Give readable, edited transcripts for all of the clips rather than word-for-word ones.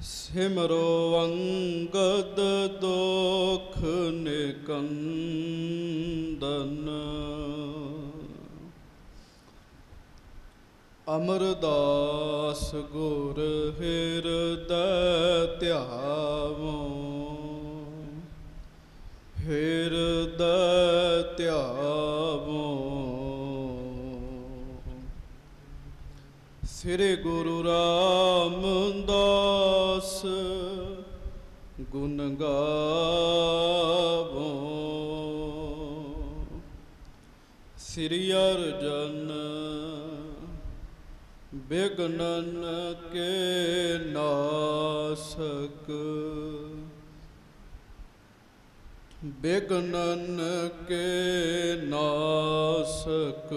ਸਿਮਰੋ ਅੰਗਦ ਦੋਖ ਨਿਕੰਦਨ। ਅਮਰਦਾਸ ਗੁਰ ਹਿਰਦੈ ਧਿਆਵੋ, ਹਿਰਦੈ ਧਿਆਵੋ। ਸ੍ਰੀ ਗੁਰੂ ਰਾਮਦਾਸ ਗੁਣ ਗਾਵੋ। ਸ੍ਰੀ ਅਰਜਨ ਬਿਘਨਨ ਕੇ ਨਾਸਕ, ਬਿਘਨਨ ਕੇ ਨਾਸਕ।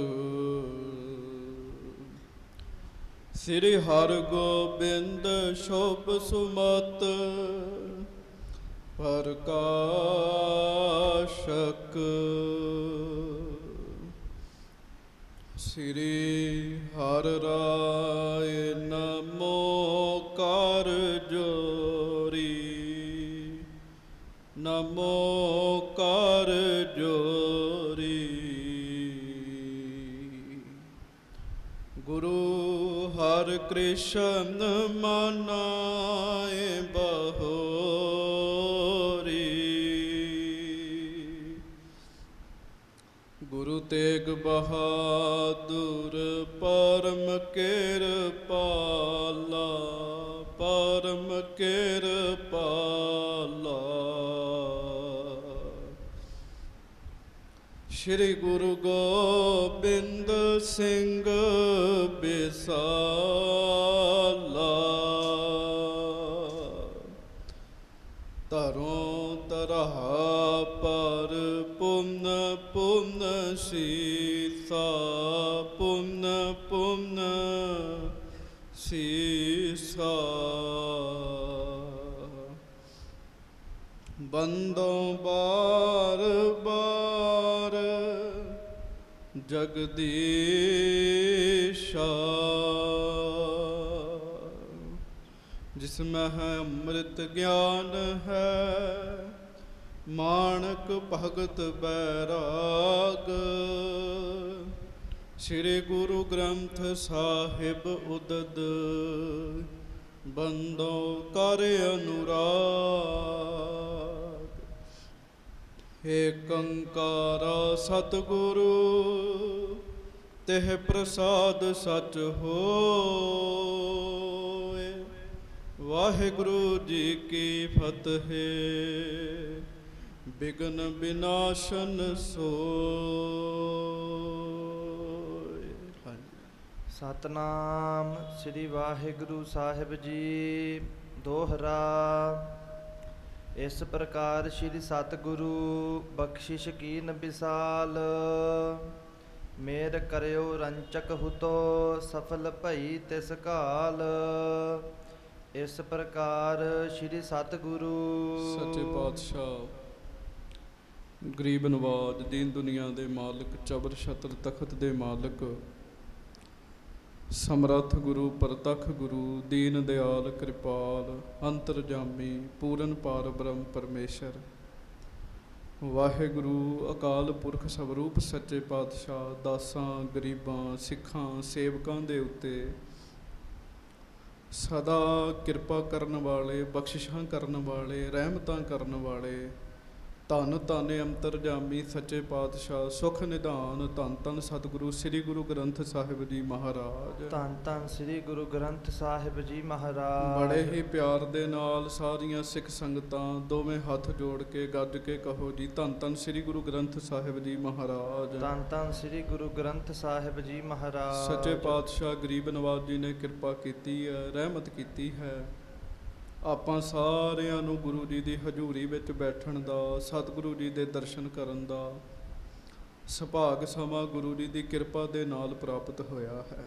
ਸ੍ਰੀ ਹਰਗੋਬਿੰਦ ਸ਼ੁਭ ਸੁਮਤ ਪ੍ਰਕਾਸ਼ਕ। ਸ੍ਰੀ ਹਰਿ ਰਾਇ ਨਮੋ ਕਰ ਜੋਰੀ, ਨਮੋ ਕਰ ਜੋਰੀ। ਗੁਰੂ ਹਰਿ ਕ੍ਰਿਸ਼ਨ ਮਨਾਏ ਬਹੋਰੀ, ਗੁਰੂ ਤੇਗ ਬਹਾਦੁਰ ਪਰਮ ਕਿਰਪਾਲਾ, ਪਰਮ ਕਿਰਪਾਲਾ। ਸ਼੍ਰੀ ਗੁਰੂ ਗੋਬਿੰਦ ਸਿੰਘ ਬਿਸਾਲਾ, ਧਰੋਂ ਧਰਾ ਪਰ ਪੁੰਨ ਪੁੰਨ ਸੀਸਾ, ਪੁੰਨ ਪੁੰਨ ਸੀਸਾ। ਬੰਦੋਂ ਬਾਰ ਬਾਰ ਜਗਦੀਸ਼ਾ, ਜਿਸ ਮੈਂ ਹੈ ਅੰਮ੍ਰਿਤ ਗਿਆਨ ਹੈ, ਮਾਣਕ ਭਗਤ ਬੈਰਾਗ। ਸ੍ਰੀ ਗੁਰੂ ਗ੍ਰੰਥ ਸਾਹਿਬ ਉਦਦ, ਬੰਦੋਂ ਕਰ ਅਨੁਰਾਗ। ਏਕੰਕਾਰ ਸਤਿਗੁਰੂ ਤਿਹ ਪ੍ਰਸਾਦ ਸਚ ਹੋਏ। ਵਾਹਿਗੁਰੂ ਜੀ ਕੀ ਫਤਿਹ। ਬਿਘਨ ਬਿਨਾਸ਼ਨ ਸੋਇ। ਸਤਨਾਮ ਸ੍ਰੀ ਵਾਹਿਗੁਰੂ ਸਾਹਿਬ ਜੀ। ਦੋਹਰਾ। ਇਸ ਪ੍ਰਕਾਰ ਸ੍ਰੀ ਸਤਿਗੁਰੂ ਬਖਸ਼ਿਸ਼ ਕੀਨ ਵਿਸਾਲ, ਮੇਰ ਕਰਿਓ ਰੰਚਕ ਹੁਤੋ ਸਫਲ ਭਈ ਤਿਸ ਕਾਲ। ਇਸ ਪ੍ਰਕਾਰ ਸ੍ਰੀ ਸਤਿਗੁਰੂ ਸੱਚੇ ਪਾਤਸ਼ਾਹ ਗਰੀਬ ਨਵਾਜ, ਦੀਨ ਦੁਨੀਆ ਦੇ ਮਾਲਕ, ਚਬਰ ਛਤਰ ਤਖਤ ਦੇ ਮਾਲਕ, ਸਮਰੱਥ ਗੁਰੂ, ਪ੍ਰਤੱਖ ਗੁਰੂ, ਦੀਨ ਦਿਆਲ, ਕਿਰਪਾਲ, ਅੰਤਰਜਾਮੀ, ਪੂਰਨ ਪਾਰ ਬ੍ਰਹਮ ਪਰਮੇਸ਼ਰ, ਵਾਹਿਗੁਰੂ ਅਕਾਲ ਪੁਰਖ ਸਵਰੂਪ ਸੱਚੇ ਪਾਤਸ਼ਾਹ ਦਾਸਾਂ, ਗਰੀਬਾਂ, ਸਿੱਖਾਂ, ਸੇਵਕਾਂ ਦੇ ਉੱਤੇ ਸਦਾ ਕਿਰਪਾ ਕਰਨ ਵਾਲੇ, ਬਖਸ਼ਿਸ਼ਾਂ ਕਰਨ ਵਾਲੇ, ਰਹਿਮਤਾਂ ਕਰਨ ਵਾਲੇ, ਧੰਨ ਧੰਨ ਅੰਤਰਜਾਮੀ ਸੱਚੇ ਪਾਤਸ਼ਾਹ ਸੁਖ ਨਿਧਾਨ, ਧੰਨ ਧੰਨ ਸਤਿਗੁਰੂ ਸ੍ਰੀ ਗੁਰੂ ਗ੍ਰੰਥ ਸਾਹਿਬ ਜੀ ਮਹਾਰਾਜ। ਧੰਨ ਧੰਨ ਸ੍ਰੀ ਗੁਰੂ ਗ੍ਰੰਥ ਸਾਹਿਬ ਜੀ ਮਹਾਰਾਜ। ਬੜੇ ਹੀ ਪਿਆਰ ਦੇ ਨਾਲ ਸਾਰੀਆਂ ਸਿੱਖ ਸੰਗਤਾਂ ਦੋਵੇਂ ਹੱਥ ਜੋੜ ਕੇ ਗੱਜ ਕੇ ਕਹੋ ਜੀ, ਧੰਨ ਧੰਨ ਸ੍ਰੀ ਗੁਰੂ ਗ੍ਰੰਥ ਸਾਹਿਬ ਜੀ ਮਹਾਰਾਜ। ਧੰਨ ਧੰਨ ਸ੍ਰੀ ਗੁਰੂ ਗ੍ਰੰਥ ਸਾਹਿਬ ਜੀ ਮਹਾਰਾਜ। ਸੱਚੇ ਪਾਤਸ਼ਾਹ ਗਰੀਬ ਨਵਾਜ ਜੀ ਨੇ ਕਿਰਪਾ ਕੀਤੀ ਹੈ, ਰਹਿਮਤ ਕੀਤੀ ਹੈ। ਆਪਾਂ ਸਾਰਿਆਂ ਨੂੰ ਗੁਰੂ ਜੀ ਦੀ ਹਜ਼ੂਰੀ ਵਿੱਚ ਬੈਠਣ ਦਾ, ਸਤਿਗੁਰੂ ਜੀ ਦੇ ਦਰਸ਼ਨ ਕਰਨ ਦਾ ਸੁਭਾਗ ਸਮਾਂ ਗੁਰੂ ਜੀ ਦੀ ਕਿਰਪਾ ਦੇ ਨਾਲ ਪ੍ਰਾਪਤ ਹੋਇਆ ਹੈ।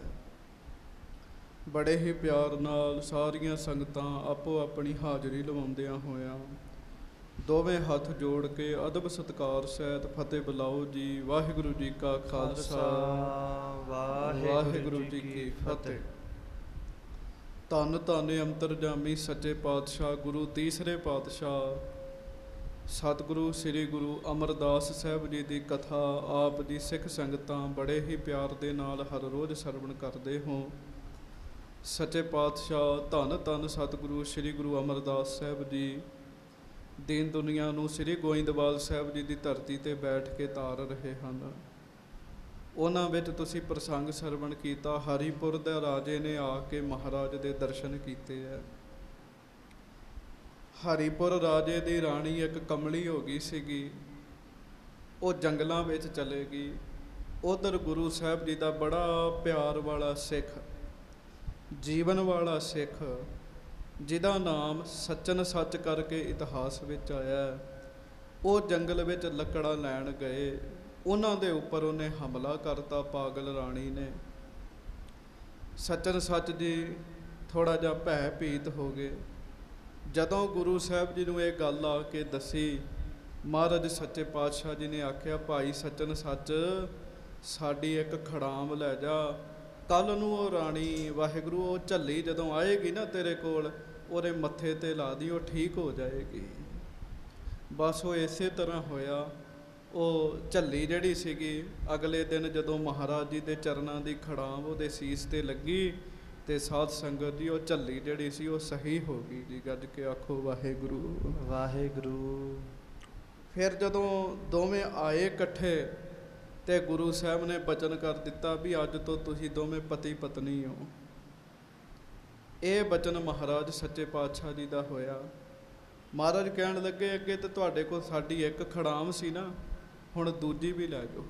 ਬੜੇ ਹੀ ਪਿਆਰ ਨਾਲ ਸਾਰੀਆਂ ਸੰਗਤਾਂ ਆਪੋ ਆਪਣੀ ਹਾਜ਼ਰੀ ਲਵਾਉਂਦਿਆਂ ਹੋਇਆਂ ਦੋਵੇਂ ਹੱਥ ਜੋੜ ਕੇ ਅਦਬ ਸਤਿਕਾਰ ਸਹਿਤ ਫਤਿਹ ਬੁਲਾਓ ਜੀ। ਵਾਹਿਗੁਰੂ ਜੀ ਕਾ ਖਾਲਸਾ, ਵਾਹਿਗੁਰੂ ਜੀ ਕੀ ਫਤਿਹ। ਧੰਨ ਧੰਨ ਅੰਤਰਜਾਮੀ ਸੱਚੇ ਪਾਤਸ਼ਾਹ ਗੁਰੂ ਤੀਸਰੇ ਪਾਤਸ਼ਾਹ ਸਤਿਗੁਰੂ ਸ੍ਰੀ ਗੁਰੂ ਅਮਰਦਾਸ ਸਾਹਿਬ ਜੀ ਦੀ ਕਥਾ ਆਪ ਦੀ ਸਿੱਖ ਸੰਗਤਾਂ ਬੜੇ ਹੀ ਪਿਆਰ ਦੇ ਨਾਲ ਹਰ ਰੋਜ਼ ਸਰਵਣ ਕਰਦੇ ਹੋ। ਸੱਚੇ ਪਾਤਸ਼ਾਹ ਧੰਨ ਧੰਨ ਸਤਿਗੁਰੂ ਸ੍ਰੀ ਗੁਰੂ ਅਮਰਦਾਸ ਸਾਹਿਬ ਜੀ ਦੀਨ ਦੁਨੀਆ ਨੂੰ ਸ੍ਰੀ ਗੋਇੰਦਵਾਲ ਸਾਹਿਬ ਜੀ ਦੀ ਧਰਤੀ ਤੇ ਬੈਠ ਕੇ ਤਾਰ ਰਹੇ ਹਨ। ਉਹਨਾਂ ਵਿੱਚ ਤੁਸੀਂ ਪ੍ਰਸੰਗ ਸਰਵਣ ਕੀਤਾ, ਹਰੀਪੁਰ ਦੇ ਰਾਜੇ ਨੇ ਆ ਕੇ ਮਹਾਰਾਜ ਦੇ ਦਰਸ਼ਨ ਕੀਤੇ ਹੈ। ਹਰੀਪੁਰ ਰਾਜੇ ਦੀ ਰਾਣੀ ਇੱਕ ਕਮਲੀ ਹੋ ਗਈ ਸੀਗੀ, ਉਹ ਜੰਗਲਾਂ ਵਿੱਚ ਚਲੇ ਗਈ। ਉਧਰ ਗੁਰੂ ਸਾਹਿਬ ਜੀ ਦਾ ਬੜਾ ਪਿਆਰ ਵਾਲਾ ਸਿੱਖ, ਜੀਵਨ ਵਾਲਾ ਸਿੱਖ, ਜਿਹਦਾ ਨਾਮ ਸੱਚਨ ਸੱਚ ਕਰਕੇ ਇਤਿਹਾਸ ਵਿੱਚ ਆਇਆ, ਉਹ ਜੰਗਲ ਵਿੱਚ ਲੱਕੜਾਂ ਲੈਣ ਗਏ। ਉਹਨਾਂ ਦੇ ਉੱਪਰ ਉਹਨੇ ਹਮਲਾ ਕਰਤਾ ਪਾਗਲ ਰਾਣੀ ਨੇ। ਸੱਚਨ ਸੱਚ ਜੀ ਥੋੜਾ ਜਿਹਾ ਭੈ ਭੀਤ ਹੋ ਗਏ। ਜਦੋਂ ਗੁਰੂ ਸਾਹਿਬ ਜੀ ਨੂੰ ਇਹ ਗੱਲ ਆ ਕੇ ਦੱਸੀ, ਮਹਾਰਾਜ ਸੱਚੇ ਪਾਤਸ਼ਾਹ ਜੀ ਨੇ ਆਖਿਆ, ਭਾਈ ਸੱਚਨ ਸੱਚ ਸਾਡੀ ਇੱਕ ਖੜਾਮ ਲੈ ਜਾ, ਕੱਲ ਨੂੰ ਉਹ ਰਾਣੀ ਵਾਹਿਗੁਰੂ ਉਹ ਝੱਲੀ ਜਦੋਂ ਆਏਗੀ ਨਾ ਤੇਰੇ ਕੋਲ, ਉਹਦੇ ਮੱਥੇ ਤੇ ਲਾ ਦੀ, ਉਹ ਠੀਕ ਹੋ ਜਾਏਗੀ। ਬਸ ਉਹ ਇਸੇ ਤਰ੍ਹਾਂ ਹੋਇਆ। ਉਹ ਝੱਲੀ ਜਿਹੜੀ ਸੀਗੀ, ਅਗਲੇ ਦਿਨ ਜਦੋਂ ਮਹਾਰਾਜ ਜੀ ਦੇ ਚਰਨਾਂ ਦੀ ਖੜਾਮ ਉਹਦੇ ਸੀਸ ਤੇ ਲੱਗੀ ਤੇ ਸਾਧ ਸੰਗਤ ਜੀ ਉਹ ਝੱਲੀ ਜਿਹੜੀ ਸੀ ਉਹ ਸਹੀ ਹੋ ਗਈ ਜੀ। ਗੱਜ ਕੇ ਆਖੋ ਵਾਹਿਗੁਰੂ ਵਾਹਿਗੁਰੂ। ਫਿਰ ਜਦੋਂ ਦੋਵੇਂ ਆਏ ਇਕੱਠੇ ਤੇ ਗੁਰੂ ਸਾਹਿਬ ਨੇ ਬਚਨ ਕਰ ਦਿੱਤਾ ਵੀ ਅੱਜ ਤੋਂ ਤੁਸੀਂ ਦੋਵੇਂ ਪਤੀ ਪਤਨੀ ਹੋ। ਇਹ ਬਚਨ ਮਹਾਰਾਜ ਸੱਚੇ ਪਾਤਸ਼ਾਹ ਜੀ ਦਾ ਹੋਇਆ। ਮਹਾਰਾਜ ਕਹਿਣ ਲੱਗੇ, ਅੱਗੇ ਤੇ ਤੁਹਾਡੇ ਕੋਲ ਸਾਡੀ ਇੱਕ ਖੜਾਮ ਸੀ ਨਾ, ਹੁਣ ਦੂਜੀ ਵੀ ਲੈ ਜਾਓ।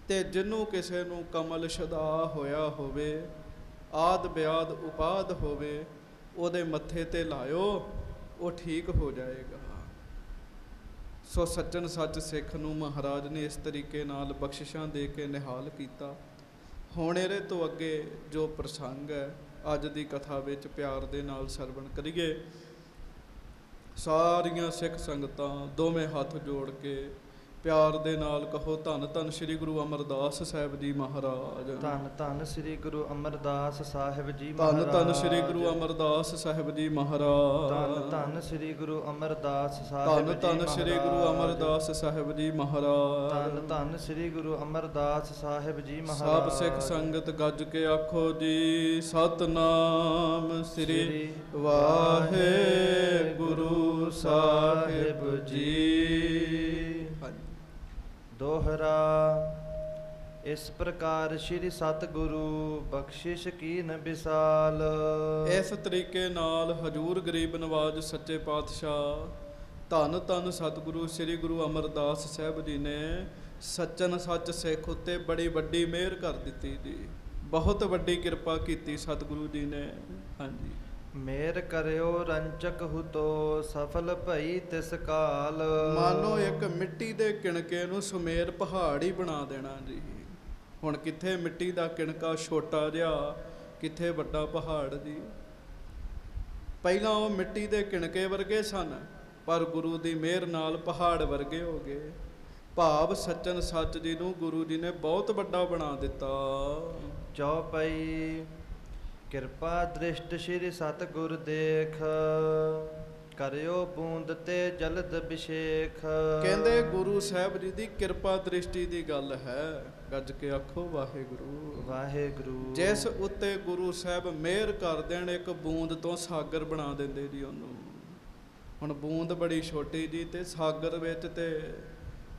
ਤੇ ਜਿਹਨੂੰ ਕਿਸੇ ਨੂੰ ਕਮਲ ਸ਼ਦਾ ਹੋਇਆ ਹੋਵੇ, ਆਦ ਬਿਆਦ ਉਪਾਦ ਹੋਵੇ, ਉਹਦੇ ਮੱਥੇ ਤੇ ਲਾਇਓ, ਉਹ ਠੀਕ ਹੋ ਜਾਏਗਾ। ਸੋ ਸੱਚਨ ਸੱਚ ਸਿੱਖ ਨੂੰ ਮਹਾਰਾਜ ਨੇ ਇਸ ਤਰੀਕੇ ਨਾਲ ਬਖਸ਼ਿਸ਼ਾਂ ਦੇ ਕੇ ਨਿਹਾਲ ਕੀਤਾ। ਹੁਣ ਇਹਦੇ ਤੋਂ ਅੱਗੇ ਜੋ ਪ੍ਰਸੰਗ ਹੈ ਅੱਜ ਦੀ ਕਥਾ ਵਿੱਚ ਪਿਆਰ ਦੇ ਨਾਲ ਸਰਵਣ ਕਰੀਏ। ਸਾਰੀਆਂ ਸਿੱਖ ਸੰਗਤਾਂ ਦੋਵੇਂ ਹੱਥ ਜੋੜ ਕੇ ਪਿਆਰ ਦੇ ਨਾਲ ਕਹੋ, ਧੰਨ ਧੰਨ ਸ੍ਰੀ ਗੁਰੂ ਅਮਰਦਾਸ ਸਾਹਿਬ ਜੀ ਮਹਾਰਾਜ। ਧੰਨ ਧੰਨ ਸ੍ਰੀ ਗੁਰੂ ਅਮਰਦਾਸ ਸਾਹਿਬ ਜੀ ਧੰਨ ਮਹਾਰਾਜ। ਧੰਨ ਸ੍ਰੀ ਗੁਰੂ ਅਮਰਦਾਸ ਸਾਹਿਬ ਜੀ ਮਹਾਰਾਜ। ਧੰਨ ਧੰਨ ਸ੍ਰੀ ਗੁਰੂ ਅਮਰਦਾਸ ਸਾਹਿਬ ਜੀ ਧੰਨ ਧੰਨ ਸ੍ਰੀ ਗੁਰੂ ਅਮਰਦਾਸ ਸਾਹਿਬ ਜੀ ਮਹਾਰਾਜ। ਧੰਨ ਧੰਨ ਸ੍ਰੀ ਗੁਰੂ ਅਮਰਦਾਸ ਸਾਹਿਬ ਜੀ ਸਭ ਮਹਾਰਾਜ। ਸਿੱਖ ਸੰਗਤ ਗੱਜ ਕੇ ਆਖੋ ਜੀ, ਸਤਨਾਮ ਸ੍ਰੀ ਵਾਹਿਗੁਰੂ ਸਾਹਿਬ ਜੀ। ਦੋਹਰਾ। ਇਸ ਪ੍ਰਕਾਰ ਸ੍ਰੀ ਸਤਿਗੁਰੂ ਬਖਸ਼ਿਸ਼ ਕੀਨ ਵਿਸਾਲ। ਇਸ ਤਰੀਕੇ ਨਾਲ ਹਜੂਰ ਗਰੀਬ ਨਵਾਜ ਸੱਚੇ ਪਾਤਸ਼ਾਹ ਧੰਨ ਧੰਨ ਸਤਿਗੁਰੂ ਸ੍ਰੀ ਗੁਰੂ ਅਮਰਦਾਸ ਸਾਹਿਬ ਜੀ ਨੇ ਸੱਚਨ ਸੱਚ ਸਿੱਖ ਉੱਤੇ ਬੜੀ ਵੱਡੀ ਮਿਹਰ ਕਰ ਦਿੱਤੀ ਜੀ। ਬਹੁਤ ਵੱਡੀ ਕਿਰਪਾ ਕੀਤੀ ਸਤਿਗੁਰੂ ਜੀ ਨੇ। ਹਾਂਜੀ। ਮੇਰ ਕਰਿਓ ਰੰਚਕ ਹੁਤੋ ਸਫਲ ਭਈ ਤਿਸ ਕਾਲ। ਮਾਨੋ ਇੱਕ ਮਿੱਟੀ ਦੇ ਕਿਣਕੇ ਨੂੰ ਸੁਮੇਰ ਪਹਾੜ ਹੀ ਬਣਾ ਦੇਣਾ ਜੀ। ਹੁਣ ਕਿੱਥੇ ਮਿੱਟੀ ਦਾ ਕਿਣਕਾ ਛੋਟਾ ਜਿਹਾ, ਕਿੱਥੇ ਵੱਡਾ ਪਹਾੜ ਜੀ। ਪਹਿਲਾਂ ਉਹ ਮਿੱਟੀ ਦੇ ਕਿਣਕੇ ਵਰਗੇ ਸਨ, ਪਰ ਗੁਰੂ ਦੀ ਮਿਹਰ ਨਾਲ ਪਹਾੜ ਵਰਗੇ ਹੋ ਗਏ। ਭਾਵ ਸੱਚਨ ਸੱਚ ਜੀ ਨੂੰ ਗੁਰੂ ਜੀ ਨੇ ਬਹੁਤ ਵੱਡਾ ਬਣਾ ਦਿੱਤਾ। ਚੌਪਈ। ਕਿਰਪਾ ਦ੍ਰਿਸ਼ਟ ਸ੍ਰੀ ਸਤਿਗੁਰ ਦੇਖ, ਕਰਿਓ ਬੂੰਦ ਤੇ ਜਲਦ ਅਭਿਸ਼ੇਕ। ਕਹਿੰਦੇ ਗੁਰੂ ਸਾਹਿਬ ਜੀ ਦੀ ਕਿਰਪਾ ਦ੍ਰਿਸ਼ਟੀ ਦੀ ਗੱਲ ਹੈ। ਗੱਜ ਕੇ ਆਖੋ ਵਾਹਿਗੁਰੂ ਵਾਹਿਗੁਰੂ। ਜਿਸ ਉੱਤੇ ਗੁਰੂ ਸਾਹਿਬ ਮਿਹਰ ਕਰ ਦੇਣ, ਇੱਕ ਬੂੰਦ ਤੋਂ ਸਾਗਰ ਬਣਾ ਦਿੰਦੇ ਜੀ ਉਹਨੂੰ। ਹੁਣ ਬੂੰਦ ਬੜੀ ਛੋਟੀ ਜੀ, ਤੇ ਸਾਗਰ ਵਿੱਚ ਤੇ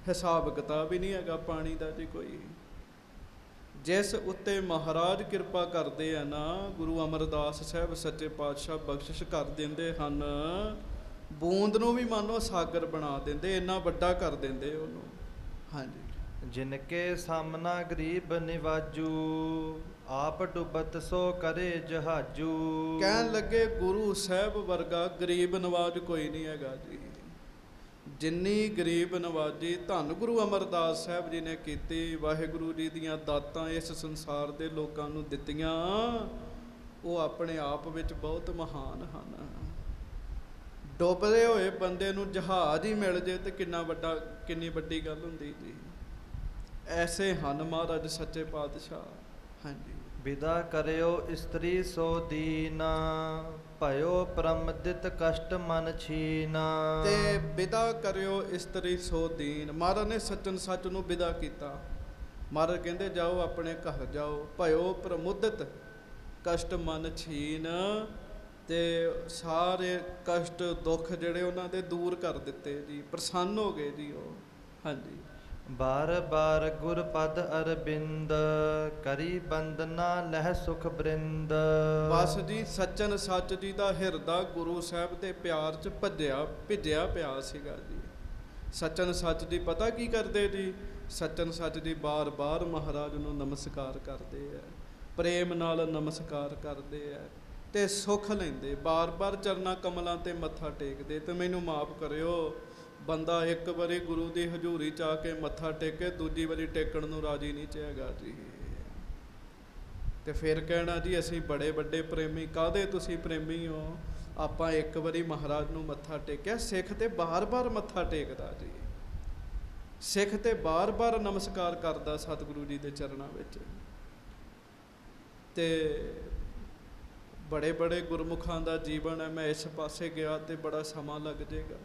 ਹਿਸਾਬ ਕਿਤਾਬ ਹੀ ਨਹੀਂ ਹੈਗਾ ਪਾਣੀ ਦਾ ਜੀ ਕੋਈ। ਜਿਸ ਉੱਤੇ ਮਹਾਰਾਜ ਕਿਰਪਾ ਕਰਦੇ ਆ ਨਾ, ਗੁਰੂ ਅਮਰਦਾਸ ਸਾਹਿਬ ਸੱਚੇ ਪਾਤਸ਼ਾਹ ਬਖਸ਼ਿਸ਼ ਕਰ ਦਿੰਦੇ ਹਨ। ਬੂੰਦ ਨੂੰ ਵੀ ਮੰਨੋ ਸਾਗਰ ਬਣਾ ਦਿੰਦੇ, ਇੰਨਾ ਵੱਡਾ ਕਰ ਦਿੰਦੇ ਉਹਨੂੰ। ਹਾਂਜੀ। ਜਿਨਕੇ ਸਾਹਮਣਾ ਗਰੀਬ ਨਿਵਾਜੂ, ਆਪ ਡੁੱਬਤ ਸੋ ਕਰੇ ਜਹਾਜੂ। ਕਹਿਣ ਲੱਗੇ ਗੁਰੂ ਸਾਹਿਬ ਵਰਗਾ ਗਰੀਬ ਨਵਾਜ ਕੋਈ ਨਹੀਂ ਹੈਗਾ ਜੀ। ਜਿੰਨੀ ਗਰੀਬ ਨਵਾਜੀ ਧੰਨ ਗੁਰੂ ਅਮਰਦਾਸ ਸਾਹਿਬ ਜੀ ਨੇ ਕੀਤੀ, ਵਾਹਿਗੁਰੂ ਜੀ ਦੀਆਂ ਦਾਤਾਂ ਇਸ ਸੰਸਾਰ ਦੇ ਲੋਕਾਂ ਨੂੰ ਦਿੱਤੀਆਂ, ਉਹ ਆਪਣੇ ਆਪ ਵਿੱਚ ਬਹੁਤ ਮਹਾਨ ਹਨ। ਡੁੱਬਦੇ ਹੋਏ ਬੰਦੇ ਨੂੰ ਜਹਾਜ਼ ਹੀ ਮਿਲ ਜੇ ਤੇ ਕਿੰਨੀ ਵੱਡੀ ਗੱਲ ਹੁੰਦੀ ਜੀ। ਐਸੇ ਹਨ ਮਹਾਰਾਜ ਸੱਚੇ ਪਾਤਸ਼ਾਹ। ਹਾਂਜੀ। ਵਿਦਾ ਕਰਿਓ ਇਸਤਰੀ ਸੋ ਦੀਨਾ, ਭਇਓ ਪ੍ਰਮਦਿਤ ਕਸ਼ਟ ਮਨ ਛੀਨਾ। ਤੇ ਵਿਦਾ ਕਰਿਓ ਇਸਤਰੀ ਸੋ ਦੀਨ। ਮਹਾਰਾਜ ਨੇ ਸੱਚਨ ਸੱਚ ਨੂੰ ਵਿਦਾ ਕੀਤਾ। ਮਹਾਰਾਜ ਕਹਿੰਦੇ ਜਾਓ ਆਪਣੇ ਘਰ ਜਾਓ, ਭਇਓ ਪ੍ਰਮੁਦਿਤ ਕਸ਼ਟ ਮਨ ਛੀਨ। ਤੇ ਸਾਰੇ ਕਸ਼ਟ ਦੁੱਖ ਜਿਹੜੇ ਉਹਨਾਂ ਦੇ ਦੂਰ ਕਰ ਦਿੱਤੇ ਜੀ, ਪ੍ਰਸੰਨ ਹੋ ਗਏ ਜੀ ਉਹ। ਹਾਂਜੀ। ਬਾਰ ਬਾਰ ਗੁਰ ਪਦ ਅਰਬਿੰਦ, ਕਰੀ ਬੰਦਨਾ ਲਹਿ ਸੁਖ ਬ੍ਰਿੰਦ। ਬਸ ਜੀ ਸੱਚਨ ਸੱਚ ਜੀ ਦਾ ਹਿਰਦਾ ਗੁਰੂ ਸਾਹਿਬ ਦੇ ਪਿਆਰ 'ਚ ਭਿੱਜਿਆ ਪਿਆ ਸੀਗਾ ਜੀ। ਸੱਚਨ ਸੱਚ ਜੀ ਪਤਾ ਕੀ ਕਰਦੇ ਜੀ? ਸੱਚਨ ਸੱਚ ਜੀ ਬਾਰ-ਬਾਰ ਮਹਾਰਾਜ ਨੂੰ ਨਮਸਕਾਰ ਕਰਦੇ ਆ, ਪ੍ਰੇਮ ਨਾਲ ਨਮਸਕਾਰ ਕਰਦੇ ਆ ਤੇ ਸੁੱਖ ਲੈਂਦੇ, ਬਾਰ-ਬਾਰ ਚਰਨਾਂ ਕਮਲਾਂ ਤੇ ਮੱਥਾ ਟੇਕਦੇ। ਤੇ ਮੈਨੂੰ ਮਾਫ ਕਰਿਓ, ਬੰਦਾ ਇੱਕ ਵਾਰੀ ਗੁਰੂ ਦੀ ਹਜ਼ੂਰੀ 'ਚ ਆ ਕੇ ਮੱਥਾ ਟੇਕੇ, ਦੂਜੀ ਵਾਰੀ ਟੇਕਣ ਨੂੰ ਰਾਜੀ ਨਹੀਂ ਹੈਗਾ ਜੀ। ਤੇ ਫਿਰ ਕਹਿਣਾ ਜੀ ਅਸੀਂ ਬੜੇ ਵੱਡੇ ਪ੍ਰੇਮੀ। ਕਾਹਦੇ ਤੁਸੀਂ ਪ੍ਰੇਮੀ ਹੋ? ਆਪਾਂ ਇੱਕ ਵਾਰੀ ਮਹਾਰਾਜ ਨੂੰ ਮੱਥਾ ਟੇਕਿਆ। ਸਿੱਖ ਤੇ ਬਾਰ-ਬਾਰ ਮੱਥਾ ਟੇਕਦਾ ਜੀ, ਸਿੱਖ ਤੇ ਬਾਰ-ਬਾਰ ਨਮਸਕਾਰ ਕਰਦਾ ਸਤਿਗੁਰੂ ਜੀ ਦੇ ਚਰਨਾਂ ਵਿੱਚ। ਤੇ ਬੜੇ ਬੜੇ ਗੁਰਮੁਖਾਂ ਦਾ ਜੀਵਨ ਹੈ। ਮੈਂ ਇਸ ਪਾਸੇ ਗਿਆ ਤੇ ਬੜਾ ਸਮਾਂ ਲੱਗ ਜਾਏਗਾ।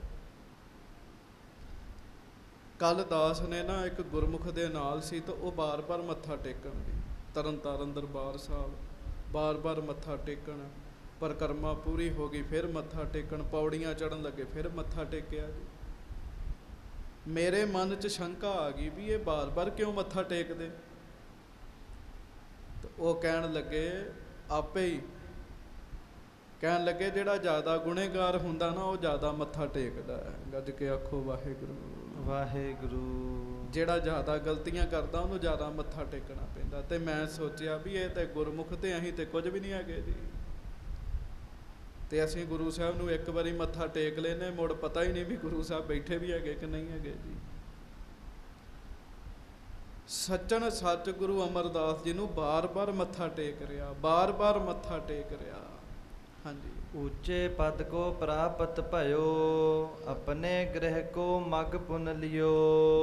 ਕੱਲ ਦਾਸ ਨੇ ਨਾ ਇੱਕ ਗੁਰਮੁਖ ਦੇ ਨਾਲ ਸੀ, ਤਾਂ ਉਹ ਬਾਰ-ਬਾਰ ਮੱਥਾ ਟੇਕਣ ਦੀ, ਤਰਨਤਾਰਨ ਦਰਬਾਰ ਸਾਹਿਬ ਬਾਰ-ਬਾਰ ਮੱਥਾ ਟੇਕਣ, ਪਰਿਕਰਮਾ ਪੂਰੀ ਹੋ ਗਈ ਫਿਰ ਮੱਥਾ ਟੇਕਣ, ਪੌੜੀਆਂ ਚੜ੍ਹਨ ਲੱਗੇ ਫਿਰ ਮੱਥਾ ਟੇਕਿਆ ਜੀ। ਮੇਰੇ ਮਨ 'ਚ ਸ਼ੰਕਾ ਆ ਗਈ ਵੀ ਇਹ ਬਾਰ-ਬਾਰ ਕਿਉਂ ਮੱਥਾ ਟੇਕਦੇ? ਤੇ ਉਹ ਕਹਿਣ ਲੱਗੇ, ਆਪੇ ਹੀ ਕਹਿਣ ਲੱਗੇ ਜਿਹੜਾ ਜ਼ਿਆਦਾ ਗੁਨੇਗਾਰ ਹੁੰਦਾ ਨਾ ਉਹ ਜ਼ਿਆਦਾ ਮੱਥਾ ਟੇਕਦਾ ਹੈ। ਗੱਜ ਕੇ ਆਖੋ ਵਾਹਿਗੁਰੂ ਵਾਹਿਗੁਰੂ। ਜਿਹੜਾ ਜ਼ਿਆਦਾ ਗਲਤੀਆਂ ਕਰਦਾ ਉਹਨੂੰ ਜ਼ਿਆਦਾ ਮੱਥਾ ਟੇਕਣਾ ਪੈਂਦਾ। ਤੇ ਮੈਂ ਸੋਚਿਆ ਵੀ ਇਹ ਤੇ ਗੁਰਮੁਖ ਤੇ ਅਸੀਂ ਤੇ ਕੁਝ ਵੀ ਨਹੀਂ ਹੈਗੇ ਜੀ। ਤੇ ਅਸੀਂ ਗੁਰੂ ਸਾਹਿਬ ਨੂੰ ਇੱਕ ਵਾਰੀ ਮੱਥਾ ਟੇਕ ਲੈਨੇ, ਮੁੜ ਪਤਾ ਹੀ ਨਹੀਂ ਵੀ ਗੁਰੂ ਸਾਹਿਬ ਬੈਠੇ ਵੀ ਹੈਗੇ ਕਿ ਨਹੀਂ ਹੈਗੇ ਜੀ। ਸੱਚਨ ਸੱਚ ਗੁਰੂ ਅਮਰਦਾਸ ਜੀ ਨੂੰ ਬਾਰ-ਬਾਰ ਮੱਥਾ ਟੇਕ ਰਿਹਾ, ਬਾਰ-ਬਾਰ ਮੱਥਾ ਟੇਕ ਰਿਹਾ। ਹਾਂਜੀ। ਉੱਚੇ ਪਦ ਕੋ ਪ੍ਰਾਪਤ ਭਇਓ, ਆਪਣੇ ਗ੍ਰਹਿ ਕੋ ਮਗ ਪੁਨ ਲਿਓ।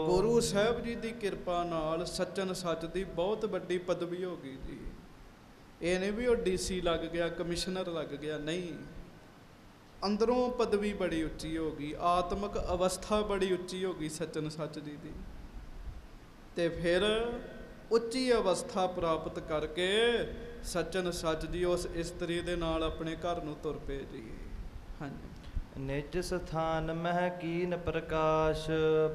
ਗੁਰੂ ਸਾਹਿਬ ਜੀ ਦੀ ਕਿਰਪਾ ਨਾਲ ਸੱਚਨ ਸੱਚ ਦੀ ਬਹੁਤ ਵੱਡੀ ਪਦਵੀ ਹੋ ਗਈ ਜੀ। ਇਹ ਨਹੀਂ ਵੀ ਉਹ DC ਲੱਗ ਗਿਆ, ਕਮਿਸ਼ਨਰ ਲੱਗ ਗਿਆ, ਨਹੀਂ। ਅੰਦਰੋਂ ਪਦਵੀ ਬੜੀ ਉੱਚੀ ਹੋ ਗਈ, ਆਤਮਿਕ ਅਵਸਥਾ ਬੜੀ ਉੱਚੀ ਹੋ ਗਈ ਸੱਚਨ ਸੱਚ ਜੀ ਦੀ। ਤੇ ਫਿਰ ਉੱਚੀ ਅਵਸਥਾ ਪ੍ਰਾਪਤ ਕਰਕੇ ਸੱਚਨ ਸੱਚ ਜੀ ਉਸ ਇਸਤਰੀ ਦੇ ਨਾਲ ਆਪਣੇ ਘਰ ਨੂੰ ਤੁਰ ਪਏ ਜੀ। ਹਾਂਜੀ। ਨਿਜ ਸਥਾਨ ਮਹਿ ਕੀਨ ਪ੍ਰਕਾਸ਼,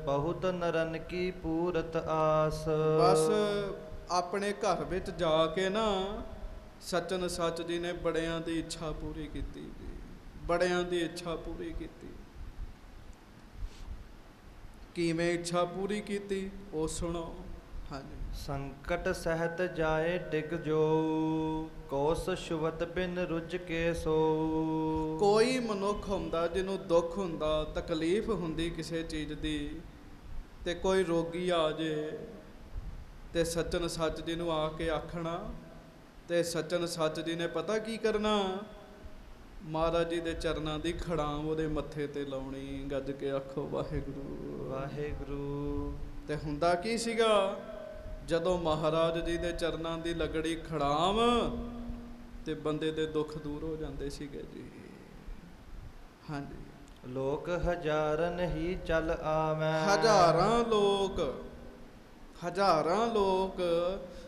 ਬਹੁਤ ਨਰਨ ਕੀ ਪੂਰਤ ਆਸ। ਬਸ ਆਪਣੇ ਘਰ ਵਿੱਚ ਜਾ ਕੇ ਨਾ ਸੱਚਨ ਸੱਚ ਜੀ ਨੇ ਬੜਿਆਂ ਦੀ ਇੱਛਾ ਪੂਰੀ ਕੀਤੀ ਜੀ, ਬੜਿਆਂ ਦੀ ਇੱਛਾ ਪੂਰੀ ਕੀਤੀ। ਕਿਵੇਂ ਇੱਛਾ ਪੂਰੀ ਕੀਤੀ ਉਹ ਸੁਣੋ। ਹਾਂਜੀ। ਸੰਕਟ ਸਹਿਤ ਜਾਏ ਡਿਗ ਜੋ, ਕੋਸ ਸ਼ੁਵਤ ਬਿਨ ਰੁੱਝ ਕੇ ਸੋ। ਕੋਈ ਮਨੁੱਖ ਹੁੰਦਾ ਜਿਹਨੂੰ ਦੁੱਖ ਹੁੰਦਾ, ਤਕਲੀਫ ਹੁੰਦੀ ਕਿਸੇ ਚੀਜ਼ ਦੀ, ਤੇ ਕੋਈ ਰੋਗੀ ਆ ਜੇ ਤੇ ਸੱਚਨ ਸੱਚ ਜੀ ਨੂੰ ਆ ਕੇ ਆਖਣਾ, ਤੇ ਸੱਚਨ ਸੱਚ ਜੀ ਨੇ ਪਤਾ ਕੀ ਕਰਨਾ? ਮਹਾਰਾਜ ਜੀ ਦੇ ਚਰਨਾਂ ਦੀ ਖੜਾਮ ਉਹਦੇ ਮੱਥੇ ਤੇ ਲਾਉਣੀ। ਗੱਜ ਕੇ ਆਖੋ ਵਾਹਿਗੁਰੂ ਵਾਹਿਗੁਰੂ। ਤੇ ਹੁੰਦਾ ਕੀ ਸੀਗਾ? ਜਦੋਂ ਮਹਾਰਾਜ ਜੀ ਦੇ ਚਰਨਾਂ ਦੀ ਲੱਗੜੀ ਖੜਾਮ, ਤੇ ਬੰਦੇ ਦੇ ਦੁੱਖ ਦੂਰ ਹੋ ਜਾਂਦੇ ਸੀਗੇ ਜੀ। ਹਾਂਜੀ। ਲੋਕ ਹਜ਼ਾਰਨ ਹੀ ਚੱਲ ਆਵੈ। ਹਜ਼ਾਰਾਂ ਲੋਕ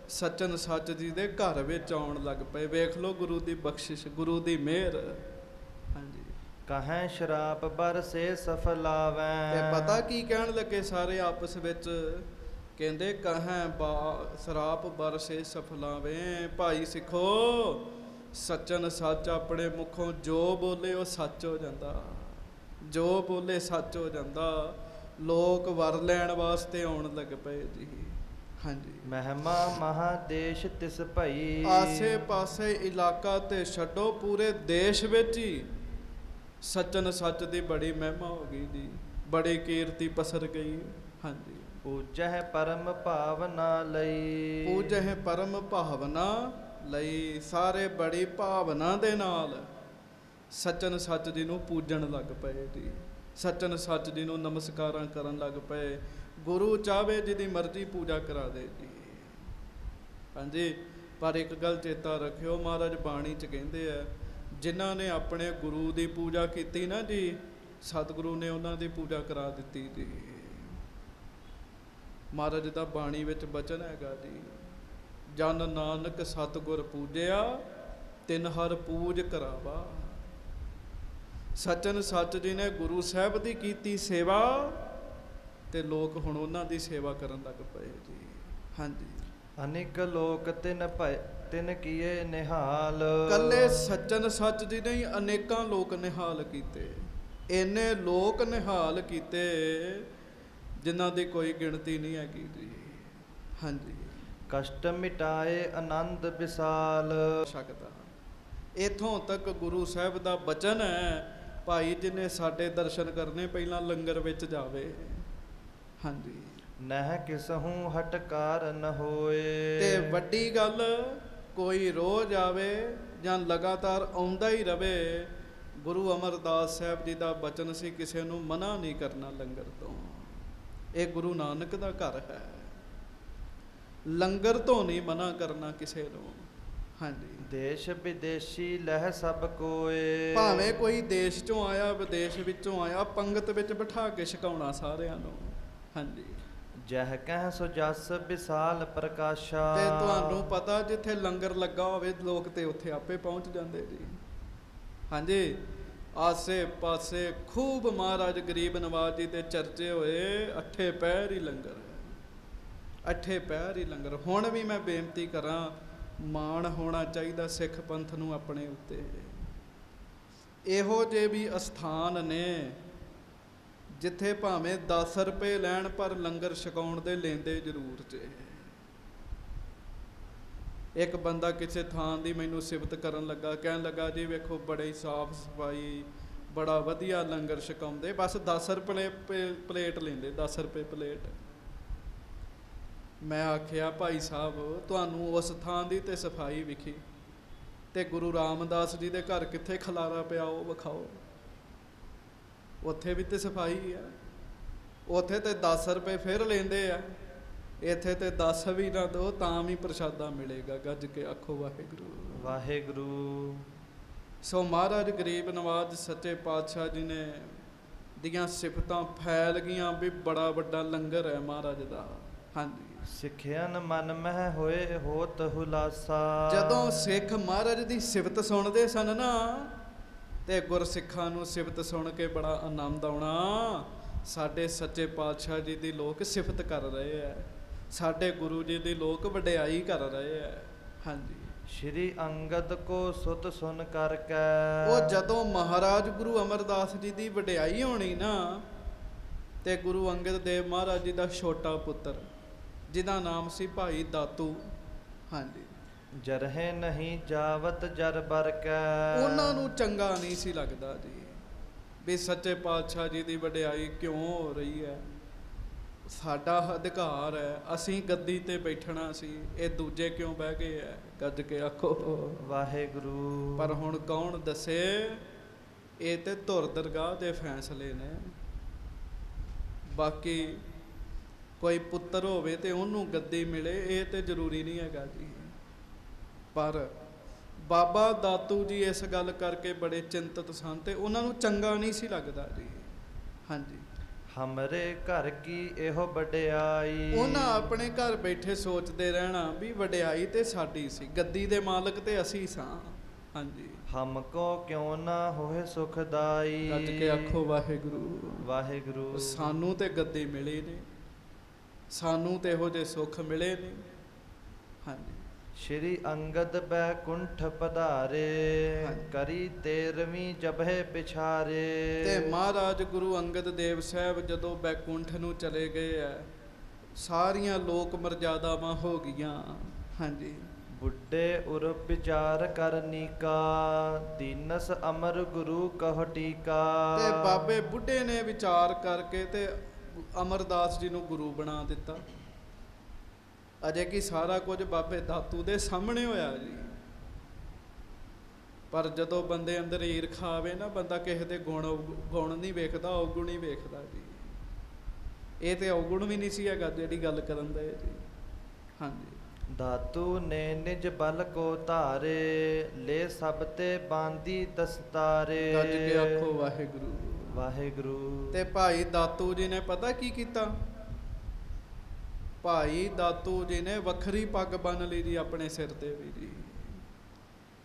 ਸੱਚਨ ਸੱਚ ਜੀ ਦੇ ਘਰ ਵਿੱਚ ਆਉਣ ਲੱਗ ਪਏ। ਵੇਖ ਲਓ ਗੁਰੂ ਦੀ ਬਖਸ਼ਿਸ਼, ਗੁਰੂ ਦੀ ਮਿਹਰ। ਹਾਂਜੀ। ਕਹੈ ਸ਼ਰਾਪ ਬਰਸੇ ਸਫਲਾਵੈ। ਤੇ ਪਤਾ ਕੀ ਕਹਿਣ ਲੱਗੇ ਸਾਰੇ ਆਪਸ ਵਿੱਚ? ਕਹਿੰਦੇ ਕਹੈ ਸ਼ਰਾਪ ਬਰਸੇ ਸਫਲਾਵੇਂ। ਭਾਈ ਸਿੱਖੋ, ਸੱਚਨ ਸੱਚ ਆਪਣੇ ਮੁਖੋਂ ਜੋ ਬੋਲੇ ਉਹ ਸੱਚ ਹੋ ਜਾਂਦਾ, ਜੋ ਬੋਲੇ ਸੱਚ ਹੋ ਜਾਂਦਾ। ਲੋਕ ਵਰ ਲੈਣ ਵਾਸਤੇ ਆਉਣ ਲੱਗ ਪਏ ਜੀ। ਹਾਂਜੀ। ਮਹਿਮਾ ਮਹਾਦੇਸ਼ ਤਿਸ ਭਈ। ਆਸੇ ਪਾਸੇ ਇਲਾਕਾ ਤੇ ਛੱਡੋ, ਪੂਰੇ ਦੇਸ਼ ਵਿੱਚ ਹੀ ਸੱਚਨ ਸੱਚ ਦੀ ਬੜੀ ਮਹਿਮਾ ਹੋ ਗਈ ਜੀ, ਬੜੀ ਕੀਰਤੀ ਪਸਰ ਗਈ। ਹਾਂਜੀ। ਪੂਜਹਿ ਪਰਮ ਭਾਵਨਾ ਲਈ। ਪੂਜਹਿ ਪਰਮ ਭਾਵਨਾ ਲਈ। ਸਾਰੇ ਬੜੀ ਭਾਵਨਾ ਦੇ ਨਾਲ ਸੱਚਨ ਸੱਚ ਜੀ ਨੂੰ ਪੂਜਣ ਲੱਗ ਪਏ ਜੀ, ਸੱਚਨ ਸੱਚ ਜੀ ਨੂੰ ਨਮਸਕਾਰਾਂ ਕਰਨ ਲੱਗ ਪਏ। ਗੁਰੂ ਚਾਹਵੇ ਜਿਹਦੀ ਮਰਜ਼ੀ ਪੂਜਾ ਕਰਾ ਦੇ ਜੀ। ਹਾਂਜੀ। ਪਰ ਇੱਕ ਗੱਲ ਚੇਤਾ ਰੱਖਿਓ, ਮਹਾਰਾਜ ਬਾਣੀ 'ਚ ਕਹਿੰਦੇ ਆ, ਜਿਨ੍ਹਾਂ ਨੇ ਆਪਣੇ ਗੁਰੂ ਦੀ ਪੂਜਾ ਕੀਤੀ ਨਾ ਜੀ, ਸਤਿਗੁਰੂ ਨੇ ਉਹਨਾਂ ਦੀ ਪੂਜਾ ਕਰਾ ਦਿੱਤੀ ਜੀ। ਮਹਾਰਾਜ ਦਾ ਬਾਣੀ ਵਿੱਚ ਬਚਨ ਹੈਗਾ ਜੀ, ਜਨ ਨਾਨਕ ਸਤਿਗੁਰ ਪੂਜਿਆ, ਤਿਨ ਹਰ ਪੂਜ ਕਰਾਵਾ। ਸਚਨ ਸੱਚ ਜੀ ਨੇ ਗੁਰੂ ਸਾਹਿਬ ਦੀ ਕੀਤੀ ਸੇਵਾ, ਤੇ ਲੋਕ ਹੁਣ ਉਹਨਾਂ ਦੀ ਸੇਵਾ ਕਰਨ ਲੱਗ ਪਏ ਜੀ। ਹਾਂਜੀ, ਅਨੇਕ ਲੋਕ ਤਿਨ ਕੀਏ ਨਿਹਾਲ। ਕੱਲੇ ਸੱਚਨ ਸੱਚ ਜੀ ਨੇ ਅਨੇਕਾਂ ਲੋਕ ਨਿਹਾਲ ਕੀਤੇ, ਇੰਨੇ ਲੋਕ ਨਿਹਾਲ ਕੀਤੇ ਜਿਨ੍ਹਾਂ ਦੀ ਕੋਈ ਗਿਣਤੀ ਨਹੀਂ ਹੈਗੀ ਜੀ। ਹਾਂਜੀ, ਕਸ਼ਟ ਮਿਟਾਏ ਆਨੰਦ ਵਿਸਾਲ। ਸਕਦਾ ਇਥੋਂ ਤੱਕ ਗੁਰੂ ਸਾਹਿਬ ਦਾ ਬਚਨ ਹੈ, ਭਾਈ ਜਿਹਨੇ ਸਾਡੇ ਦਰਸ਼ਨ ਕਰਨੇ ਪਹਿਲਾਂ ਲੰਗਰ ਵਿੱਚ ਜਾਵੇ। ਹਾਂਜੀ, ਨਹਿ ਕਿਸਹੂ ਹਟਕਾਰ ਨ ਹੋਏ। ਤੇ ਵੱਡੀ ਗੱਲ, ਕੋਈ ਰੋਜ਼ ਆਵੇ ਜਾਂ ਲਗਾਤਾਰ ਆਉਂਦਾ ਹੀ ਰਵੇ। ਗੁਰੂ ਅਮਰਦਾਸ ਸਾਹਿਬ ਜੀ ਦਾ ਬਚਨ ਸੀ, ਕਿਸੇ ਨੂੰ ਮਨਾ ਨਹੀਂ ਕਰਨਾ ਲੰਗਰ ਤੋਂ। ਇਹ ਗੁਰੂ ਨਾਨਕ ਦਾ ਘਰ ਹੈ, ਲੰਗਰ ਤੋਂ ਨਹੀਂ ਮਨਾ ਕਰਨਾ ਕਿਸੇ ਨੂੰ। ਹਾਂਜੀ, ਦੇਸ਼ ਵਿਦੇਸ਼ੀ ਲਹਿ ਸਭ ਕੋਏ। ਭਾਵੇਂ ਕੋਈ ਦੇਸ਼ ਚੋਂ ਆਇਆ, ਵਿਦੇਸ਼ ਵਿੱਚੋਂ ਆਇਆ, ਪੰਗਤ ਵਿੱਚ ਬਿਠਾ ਕੇ ਛਕਾਉਣਾ ਸਾਰਿਆਂ ਨੂੰ। ਹਾਂਜੀ, ਜਹ ਕਹਿ ਸੋ ਜਸ ਵਿਸਾਲ ਪ੍ਰਕਾਸ਼ਾ। ਤੇ ਤੁਹਾਨੂੰ ਪਤਾ, ਜਿੱਥੇ ਲੰਗਰ ਲੱਗਾ ਹੋਵੇ ਲੋਕ ਤੇ ਉੱਥੇ ਆਪੇ ਪਹੁੰਚ ਜਾਂਦੇ ਜੀ। ਹਾਂਜੀ, ਆਸੇ ਪਾਸੇ ਖੂਬ ਮਹਾਰਾਜ ਗਰੀਬ ਨਵਾਜ ਜੀ ਦੇ ਚਰਚੇ ਹੋਏ, ਅੱਠੇ ਪਹਿਰ ਹੀ ਲੰਗਰ, ਅੱਠੇ ਪਹਿਰ ਹੀ ਲੰਗਰ। ਹੁਣ ਵੀ ਮੈਂ ਬੇਨਤੀ ਕਰਾਂ, ਮਾਣ ਹੋਣਾ ਚਾਹੀਦਾ ਸਿੱਖ ਪੰਥ ਨੂੰ ਆਪਣੇ ਉੱਤੇ। ਇਹੋ ਜਿਹੇ ਵੀ ਅਸਥਾਨ ਨੇ ਜਿੱਥੇ ਭਾਵੇਂ 10 ਰੁਪਏ ਲੈਣ, ਪਰ ਲੰਗਰ ਛਕਾਉਣ ਦੇ ਲੈਂਦੇ ਜ਼ਰੂਰ ਚ। ਇੱਕ ਬੰਦਾ ਕਿਸੇ ਥਾਂ ਦੀ ਮੈਨੂੰ ਸਿਫਤ ਕਰਨ ਲੱਗਾ, ਕਹਿਣ ਲੱਗਾ ਜੀ ਵੇਖੋ ਬੜੀ ਸਾਫ ਸਫਾਈ, ਬੜਾ ਵਧੀਆ ਲੰਗਰ ਛਕਾਉਂਦੇ, ਬਸ 10 ਰੁਪਏ ਪਲੇਟ ਲੈਂਦੇ, 10 ਰੁਪਏ ਪਲੇਟ। ਮੈਂ ਆਖਿਆ ਭਾਈ ਸਾਹਿਬ, ਤੁਹਾਨੂੰ ਉਸ ਥਾਂ ਦੀ ਤੇ ਸਫਾਈ ਵਿਖੀ, ਤੇ ਗੁਰੂ ਰਾਮਦਾਸ ਜੀ ਦੇ ਘਰ ਕਿੱਥੇ ਖਲਾਰਾ ਪਿਆ ਉਹ ਵਿਖਾਓ, ਉੱਥੇ ਵੀ ਤੇ ਸਫਾਈ ਆ। ਉੱਥੇ ਤੇ 10 ਰੁਪਏ ਫਿਰ ਲੈਂਦੇ ਆ, ਇੱਥੇ ਤੇ 10 ਵੀ ਨਾ ਦੋ ਤਾਂ ਵੀ ਪ੍ਰਸ਼ਾਦਾ ਮਿਲੇਗਾ। ਗੱਜ ਕੇ ਆਖੋ ਵਾਹਿਗੁਰੂ ਵਾਹਿਗੁਰੂ। ਸੋ ਮਹਾਰਾਜ ਗਰੀਬ ਨਵਾਜ ਸੱਚੇ ਪਾਤਸ਼ਾਹ ਜੀ ਨੇ ਦੀਆਂ ਸਿਫਤਾਂ ਫੈਲ ਗਈਆਂ ਵੀ ਬੜਾ ਵੱਡਾ ਲੰਗਰ ਹੈ ਮਹਾਰਾਜ ਦਾ। ਹਾਂਜੀ, ਸਿੱਖਿਆਨ ਮਨ ਮਹਿ ਹੋਏ ਹੋਤ ਹੁਲਾਸਾ। ਜਦੋਂ ਸਿੱਖ ਮਹਾਰਾਜ ਦੀ ਸਿਫਤ ਸੁਣਦੇ ਸਨ ਨਾ, ਤੇ ਗੁਰਸਿੱਖਾਂ ਨੂੰ ਸਿਫਤ ਸੁਣ ਕੇ ਬੜਾ ਆਨੰਦ ਆਉਣਾ। ਸਾਡੇ ਸੱਚੇ ਪਾਤਸ਼ਾਹ ਜੀ ਦੀ ਲੋਕ ਸਿਫਤ ਕਰ ਰਹੇ ਹੈ, ਸਾਡੇ ਗੁਰੂ ਜੀ ਦੀ ਲੋਕ ਵਡਿਆਈ ਕਰ ਰਹੇ ਹੈ। ਹਾਂਜੀ, ਸ਼੍ਰੀ ਅੰਗਦ ਕੋ ਸੁਤ ਸੁਨ ਕਰਕੇ। ਉਹ ਜਦੋਂ ਮਹਾਰਾਜ ਗੁਰੂ ਅਮਰਦਾਸ ਜੀ ਦੀ ਵਡਿਆਈ ਹੋਣੀ ਨਾ, ਤੇ ਗੁਰੂ ਅੰਗਦ ਦੇਵ ਮਹਾਰਾਜ ਜੀ ਦਾ ਛੋਟਾ ਪੁੱਤਰ ਜਿਹਦਾ ਨਾਮ ਸੀ ਭਾਈ ਦਾਤੂ, ਹਾਂਜੀ, ਜਰਹਿ ਨਹੀਂ ਜਾਵਤ ਜਰ ਬਰ ਕੈ। ਉਹਨਾਂ ਨੂੰ ਚੰਗਾ ਨਹੀਂ ਸੀ ਲੱਗਦਾ ਜੀ ਵੀ ਸੱਚੇ ਪਾਤਸ਼ਾਹ ਜੀ ਦੀ ਵਡਿਆਈ ਕਿਉਂ ਹੋ ਰਹੀ ਹੈ। ਸਾਡਾ ਅਧਿਕਾਰ ਹੈ, ਅਸੀਂ ਗੱਦੀ ਤੇ ਬੈਠਣਾ ਸੀ, ਇਹ ਦੂਜੇ ਕਿਉਂ ਬਹਿ ਗਏ ਹੈ। ਗੱਜ ਕੇ ਆਖੋ ਵਾਹਿਗੁਰੂ। ਪਰ ਹੁਣ ਕੌਣ ਦੱਸੇ, ਇਹ ਤੇ ਧੁਰ ਦਰਗਾਹ ਦੇ ਫੈਸਲੇ ਨੇ। ਬਾਕੀ ਕੋਈ ਪੁੱਤਰ ਹੋਵੇ ਤੇ ਉਹਨੂੰ ਗੱਦੀ ਮਿਲੇ, ਇਹ ਤੇ ਜ਼ਰੂਰੀ ਨਹੀਂ ਹੈਗਾ ਜੀ। ਪਰ ਬਾਬਾ ਦਾਤੂ ਜੀ ਇਸ ਗੱਲ ਕਰਕੇ ਬੜੇ ਚਿੰਤਤ ਸਨ, ਤੇ ਉਹਨਾਂ ਨੂੰ ਚੰਗਾ ਨਹੀਂ ਸੀ ਲੱਗਦਾ ਜੀ। ਹਾਂਜੀ, ਹਮਰੇ ਘਰ ਕੀ ਇਹੋ ਵਡਿਆਈ। ਉਹਨਾਂ ਆਪਣੇ ਘਰ ਬੈਠੇ ਸੋਚਦੇ ਰਹਿਣਾ ਵੀ ਵਡਿਆਈ ਤੇ ਸਾਡੀ ਸੀ, ਗੱਦੀ ਦੇ ਮਾਲਕ ਤੇ ਅਸੀਂ ਸਾਂ। ਹਾਂਜੀ, ਹਮਕੋ ਕਿਉਂ ਨਾ ਹੋਏ ਸੁਖਦਾਈ। ਗੱਜ ਕੇ ਆਖੋ ਵਾਹਿਗੁਰੂ ਵਾਹਿਗੁਰੂ। ਸਾਨੂੰ ਤੇ ਗੱਦੀ ਮਿਲੀ ਨਹੀਂ, ਸਾਨੂੰ ਤੇ ਇਹੋ ਜਿਹੇ ਸੁੱਖ ਮਿਲੇ ਨਹੀਂ। ਹਾਂਜੀ, ਸ਼੍ਰੀ ਅੰਗਦ ਬੈਕੁੰਠ ਪਧਾਰੇ। ਹਾਂਜੀ। ਕਰੀ 13ਵੀਂ ਜਬਹਿ ਪਿਛਾਰੇ। ਤੇ ਮਹਾਰਾਜ ਗੁਰੂ ਅੰਗਦ ਦੇਵ ਸਾਹਿਬ ਜਦੋਂ ਬੈਕੁੰਠ ਨੂੰ ਚਲੇ ਗਏ ਐ, ਸਾਰੀਆਂ ਲੋਕ ਮਰਜ਼ਾਦਾਵਾਂ ਹੋ ਗਈਆਂ। ਹਾਂਜੀ, ਬੁੱਢੇ ਉਰ ਵਿਚਾਰ ਕਰਨੀ ਕਾ। ਦੀਨਸ ਅਮਰ ਗੁਰੂ ਕਹ ਟੀਕਾ। ਤੇ ਬਾਬੇ ਬੁੱਢੇ ਨੇ ਵਿਚਾਰ ਕਰਕੇ ਤੇ ਅਮਰਦਾਸ ਜੀ ਨੂੰ ਗੁਰੂ ਬਣਾ ਦਿੱਤਾ। ਅਜੇ ਕਿ ਸਾਰਾ ਕੁਝ ਬਾਬੇ ਦਾਤੂ ਦੇ ਸਾਹਮਣੇ ਹੋਇਆ ਜੀ। ਪਰ ਜਦੋਂ ਬੰਦੇ ਅੰਦਰ ਈਰਖਾ ਆਵੇ ਨਾ, ਬੰਦਾ ਕਿਸੇ ਦੇ ਗੁਣ ਨਹੀਂ ਵੇਖਦਾ, ਔਗੁਣ ਹੀ ਵੇਖਦਾ ਜੀ। ਇਹ ਤੇ ਔਗੁਣ ਵੀ ਨਹੀਂ ਸੀ ਹੈਗਾ ਜਿਹੜੀ ਗੱਲ ਕਰਨ ਦਾ ਜੀ। ਹਾਂਜੀ, ਦਾਤੂ ਨੇ ਨਿਜ ਬਲ ਕੋ ਧਾਰੇ, ਲੈ ਸਭ ਤੇ ਬਾਂਦੀ ਦਸਤਾਰੇ। ਗੱਜ ਕੇ ਆਖੋ ਵਾਹਿਗੁਰੂ। ਵਾਹਿਗੁਰੂ। ਤੇ ਭਾਈ ਦਾਤੂ ਜੀ ਨੇ ਪਤਾ ਕੀ ਕੀਤਾ? ਭਾਈ ਦਾਤੂ ਜੀ ਨੇ ਵੱਖਰੀ ਪੱਗ ਬੰਨ ਲਈ ਜੀ ਆਪਣੇ ਸਿਰ ਤੇ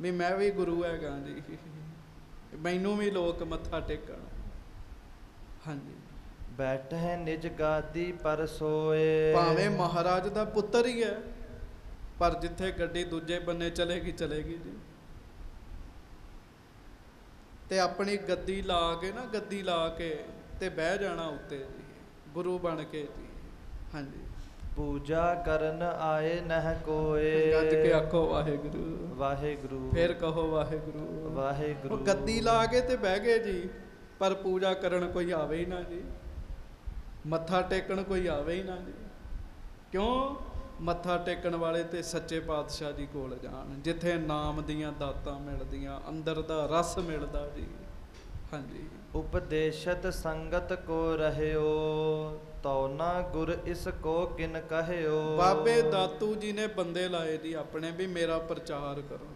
ਵੀ ਮੈਂ ਵੀ ਗੁਰੂ ਹੈਗਾ ਜੀ, ਮੈਨੂੰ ਵੀ ਲੋਕ ਮੱਥਾ ਟੇਕਣ। ਹਾਂਜੀ। ਬੈਠੇ ਨਿਜ ਗਾਦੀ ਪਰ ਸੋਏ। ਭਾਵੇਂ ਮਹਾਰਾਜ ਦਾ ਪੁੱਤਰ ਹੀ ਹੈ, ਪਰ ਜਿੱਥੇ ਗੱਡੀ ਦੂਜੇ ਬੰਨੇ ਚਲੇਗੀ ਜੀ। ਤੇ ਆਪਣੀ ਗੱਦੀ ਲਾ ਕੇ ਨਾ, ਗੱਦੀ ਲਾ ਕੇ ਤੇ ਬਹਿ ਜਾਣਾ ਉੱਤੇ ਜੀ, ਗੁਰੂ ਬਣ ਕੇ ਜੀ। ਹਾਂਜੀ। ਪੂਜਾ ਕਰਨ ਆਏ ਨਹਿ ਕੋਏ। ਗੱਜ ਕੇ ਆਖੋ ਵਾਹਿਗੁਰੂ। ਵਾਹਿਗੁਰੂ। ਫਿਰ ਕਹੋ ਵਾਹਿਗੁਰੂ। ਵਾਹਿਗੁਰੂ। ਉਹ ਗੱਦੀ ਲਾ ਕੇ ਤੇ ਬਹਿ ਗਏ ਜੀ, ਪਰ ਪੂਜਾ ਕਰਨ ਕੋਈ ਆਵੇ ਹੀ ਨਾ ਜੀ, ਮੱਥਾ ਟੇਕਣ ਕੋਈ ਆਵੇ ਹੀ ਨਾ ਜੀ। ਕਿਉਂ? ਮੱਥਾ ਟੇਕਣ ਵਾਲੇ ਤੇ ਸੱਚੇ ਪਾਤਸ਼ਾਹ ਜੀ ਕੋਲ ਜਾਣ, ਜਿੱਥੇ ਨਾਮ ਦੀਆਂ ਦਾਤਾਂ ਮਿਲਦੀਆਂ, ਅੰਦਰ ਦਾ ਰਸ ਮਿਲਦਾ ਜੀ। ਹਾਂਜੀ। ਉਪਦੇਸ਼ਤ ਸੰਗਤ ਕੋ ਰਹਿਓ, ਤਉ ਨਾ ਗੁਰ ਇਸ ਕੋ ਕਿਨ ਕਹਿਓ। ਬਾਬੇ ਦਾਤੂ ਜੀ ਨੇ ਬੰਦੇ ਲਾਏ ਜੀ ਆਪਣੇ, ਵੀ ਮੇਰਾ ਪ੍ਰਚਾਰ ਕਰੋ।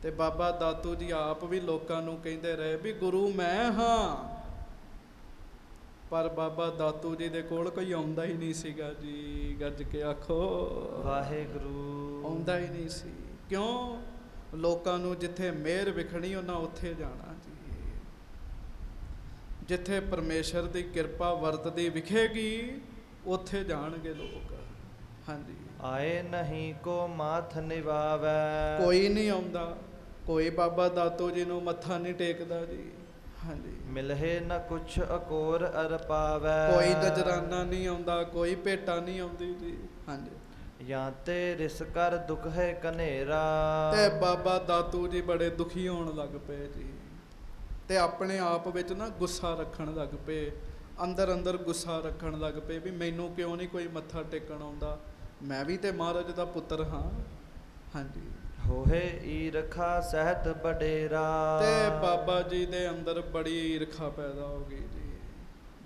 ਤੇ ਬਾਬਾ ਦਾਤੂ ਜੀ ਆਪ ਵੀ ਲੋਕਾਂ ਨੂੰ ਕਹਿੰਦੇ ਰਹੇ ਵੀ ਗੁਰੂ ਮੈਂ ਹਾਂ, ਪਰ ਬਾਬਾ ਦਾਤੂ ਜੀ ਦੇ ਕੋਲ ਕੋਈ ਆਉਂਦਾ ਹੀ ਨਹੀਂ ਸੀਗਾ ਜੀ। ਗੱਜ ਕੇ ਆਖੋ ਵਾਹਿਗੁਰੂ। ਆਉਂਦਾ ਹੀ ਨਹੀਂ ਸੀ। ਕਿਉਂ? ਲੋਕਾਂ ਨੂੰ ਜਿੱਥੇ ਮਿਹਰ ਵਿਖਣੀ ਉਹਨਾਂ ਉੱਥੇ ਜਾਣਾ ਜੀ, ਜਿੱਥੇ ਪਰਮੇਸ਼ਰ ਦੀ ਕਿਰਪਾ ਵਰਤਦੀ ਵਿਖੇਗੀ ਉੱਥੇ ਜਾਣਗੇ ਲੋਕ। ਹਾਂਜੀ। ਆਏ ਨਹੀਂ ਕੋ ਮਾਥ ਨਿਵਾਵੈ। ਕੋਈ ਨਹੀਂ ਆਉਂਦਾ, ਕੋਈ ਬਾਬਾ ਦਾਤੂ ਜੀ ਨੂੰ ਮੱਥਾ ਨਹੀਂ ਟੇਕਦਾ ਜੀ। ਹਾਂਜੀ। ਮਿਲਹਿ ਨ ਕੁਛ ਅਕੋਰ ਅਰ ਪਾਵੈ। ਕੋਈ ਨਜ਼ਰਾਨਾ ਨਹੀਂ ਆਉਂਦਾ, ਕੋਈ ਭੇਟਾ ਨਹੀਂ ਆਉਂਦੀ ਜੀ। ਹਾਂਜੀ। ਜਾਂ ਤੇ ਰਿਸ ਕਰ ਦੁਖ ਹੈ ਕਨੇਰਾ। ਤੇ ਬਾਬਾ ਦਾਤੂ ਜੀ ਬੜੇ ਦੁਖੀ ਹੋਣ ਲੱਗ ਪਏ ਜੀ, ਤੇ ਆਪਣੇ ਆਪ ਵਿੱਚ ਨਾ ਗੁੱਸਾ ਰੱਖਣ ਲੱਗ ਪਏ, ਅੰਦਰ ਗੁੱਸਾ ਰੱਖਣ ਲੱਗ ਪਏ ਵੀ ਮੈਨੂੰ ਕਿਉਂ ਨਹੀਂ ਕੋਈ ਮੱਥਾ ਟੇਕਣ ਆਉਂਦਾ, ਮੈਂ ਵੀ ਤੇ ਮਹਾਰਾਜ ਦਾ ਪੁੱਤਰ ਹਾਂ। ਹਾਂਜੀ। ਹੋਏ ਈਰਖਾ ਸਹਿਤ ਬਡੇਰਾ। ਤੇ ਬਾਬਾ ਜੀ ਦੇ ਅੰਦਰ ਬੜੀ ਈਰਖਾ ਪੈਦਾ ਹੋ ਗਈ ਜੀ,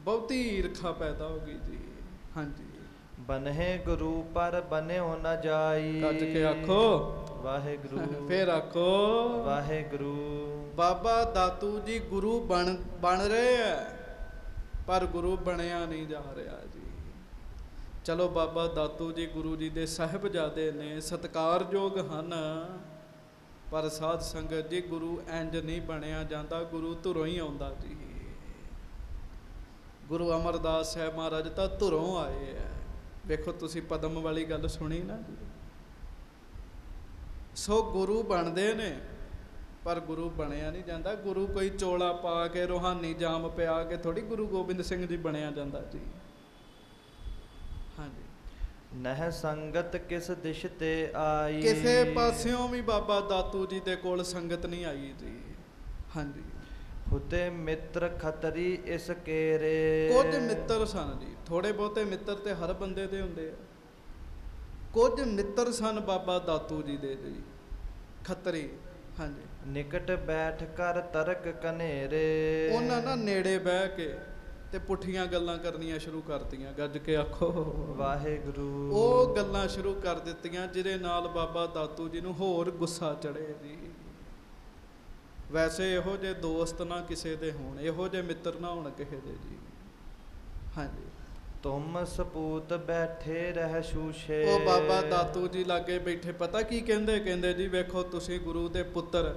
ਬਹੁਤੀ ਈਰਖਾ ਪੈਦਾ ਹੋ ਗਈ ਜੀ। ਹਾਂਜੀ। ਬਨਹਿ ਗੁਰੂ ਪਰ ਬਨਿਓ ਨ ਜਾਈ। ਗੱਜ ਕੇ ਆਖੋ ਵਾਹਿਗੁਰੂ। ਫਿਰ ਆਖੋ ਵਾਹਿਗੁਰੂ। ਬਾਬਾ ਦਾਤੂ ਜੀ ਗੁਰੂ ਬਣ ਰਹੇ ਹੈ, ਪਰ ਗੁਰੂ ਬਣਿਆ ਨਹੀਂ ਜਾ ਰਿਹਾ ਜੀ। ਚਲੋ ਬਾਬਾ ਦਾਤੂ ਜੀ ਗੁਰੂ ਜੀ ਦੇ ਸਾਹਿਬਜ਼ਾਦੇ ਨੇ, ਸਤਿਕਾਰਯੋਗ ਹਨ, ਪਰ ਸਾਧ ਸੰਗਤ ਜੀ ਗੁਰੂ ਇੰਜ ਨਹੀਂ ਬਣਿਆ ਜਾਂਦਾ, ਗੁਰੂ ਧੁਰੋਂ ਹੀ ਆਉਂਦਾ ਜੀ। ਗੁਰੂ ਅਮਰਦਾਸ ਸਾਹਿਬ ਮਹਾਰਾਜ ਤਾਂ ਧੁਰੋਂ ਆਏ ਹੈ। ਵੇਖੋ ਤੁਸੀਂ ਪਦਮ ਵਾਲੀ ਗੱਲ ਸੁਣੀ ਨਾ ਜੀ। ਸੋ ਗੁਰੂ ਬਣਦੇ ਨੇ, ਪਰ ਗੁਰੂ ਬਣਿਆ ਨਹੀਂ ਜਾਂਦਾ। ਗੁਰੂ ਕੋਈ ਚੋਲਾ ਪਾ ਕੇ, ਰੂਹਾਨੀ ਜਾਮ ਪਿਆ ਕੇ ਥੋੜੀ ਗੁਰੂ ਗੋਬਿੰਦ ਸਿੰਘ ਜੀ ਬਣਿਆ ਜਾਂਦਾ ਜੀ। ਹਾਂਜੀ। ਨਹਿ ਸੰਗਤ ਕਿਸ ਦਿਸ਼ ਤੇ ਆਈ। ਕਿਸੇ ਪਾਸਿਓਂ ਵੀ ਬਾਬਾ ਦਾਤੂ ਜੀ ਦੇ ਕੋਲ ਸੰਗਤ ਨਹੀਂ ਆਈ ਜੀ। ਹਾਂਜੀ। ਹੁਤੇ ਮਿੱਤਰ ਖਤਰੀ ਇਸ ਕੇਰੇ। ਕੁਝ ਮਿੱਤਰ ਸਨ ਜੀ, ਥੋੜੇ ਬਹੁਤੇ ਮਿੱਤਰ ਤੇ ਹਰ ਬੰਦੇ ਦੇ ਹੁੰਦੇ ਆ। ਕੁਝ ਮਿੱਤਰ ਸਨ ਬਾਬਾ ਦਾਤੂ ਜੀ ਦੇ ਜੀ, ਖੱਤਰੀ। ਹਾਂਜੀ। ਨਿਕਟ ਬੈਠ ਕਰ ਤਰਕ ਕਨੇਰੇ। ਉਹਨਾਂ ਨਾਲ ਨੇੜੇ ਬਹਿ ਕੇ ਤੇ ਪੁੱਠੀਆਂ ਗੱਲਾਂ ਕਰਨੀਆਂ ਸ਼ੁਰੂ ਕਰਤੀਆਂ। ਗੱਜ ਕੇ ਆਖੋ ਵਾਹਿਗੁਰੂ। ਉਹ ਗੱਲਾਂ ਸ਼ੁਰੂ ਕਰ ਦਿੱਤੀਆਂ ਜਿਹਦੇ ਨਾਲ ਬਾਬਾ ਦਾਤੂ ਜੀ ਨੂੰ ਹੋਰ ਗੁੱਸਾ ਚੜੇ ਜੀ। ਵੈਸੇ ਇਹੋ ਜਿਹੇ ਦੋਸਤ ਨਾ ਕਿਸੇ ਦੇ ਹੋਣ, ਇਹੋ ਜਿਹੇ ਮਿੱਤਰ ਨਾ ਹੋਣ ਕਿਸੇ ਦੇ ਜੀ। ਹਾਂਜੀ। ਤੁਮ ਸਪੂਤ ਬੈਠੇ ਰਹਿ ਸ਼ੂਸ਼ੇ। ਉਹ ਬਾਬਾ ਦਾਤੂ ਜੀ ਲਾਗੇ ਬੈਠੇ ਪਤਾ ਕੀ ਕਹਿੰਦੇ? ਕਹਿੰਦੇ ਜੀ ਵੇਖੋ ਤੁਸੀਂ ਗੁਰੂ ਦੇ ਪੁੱਤਰ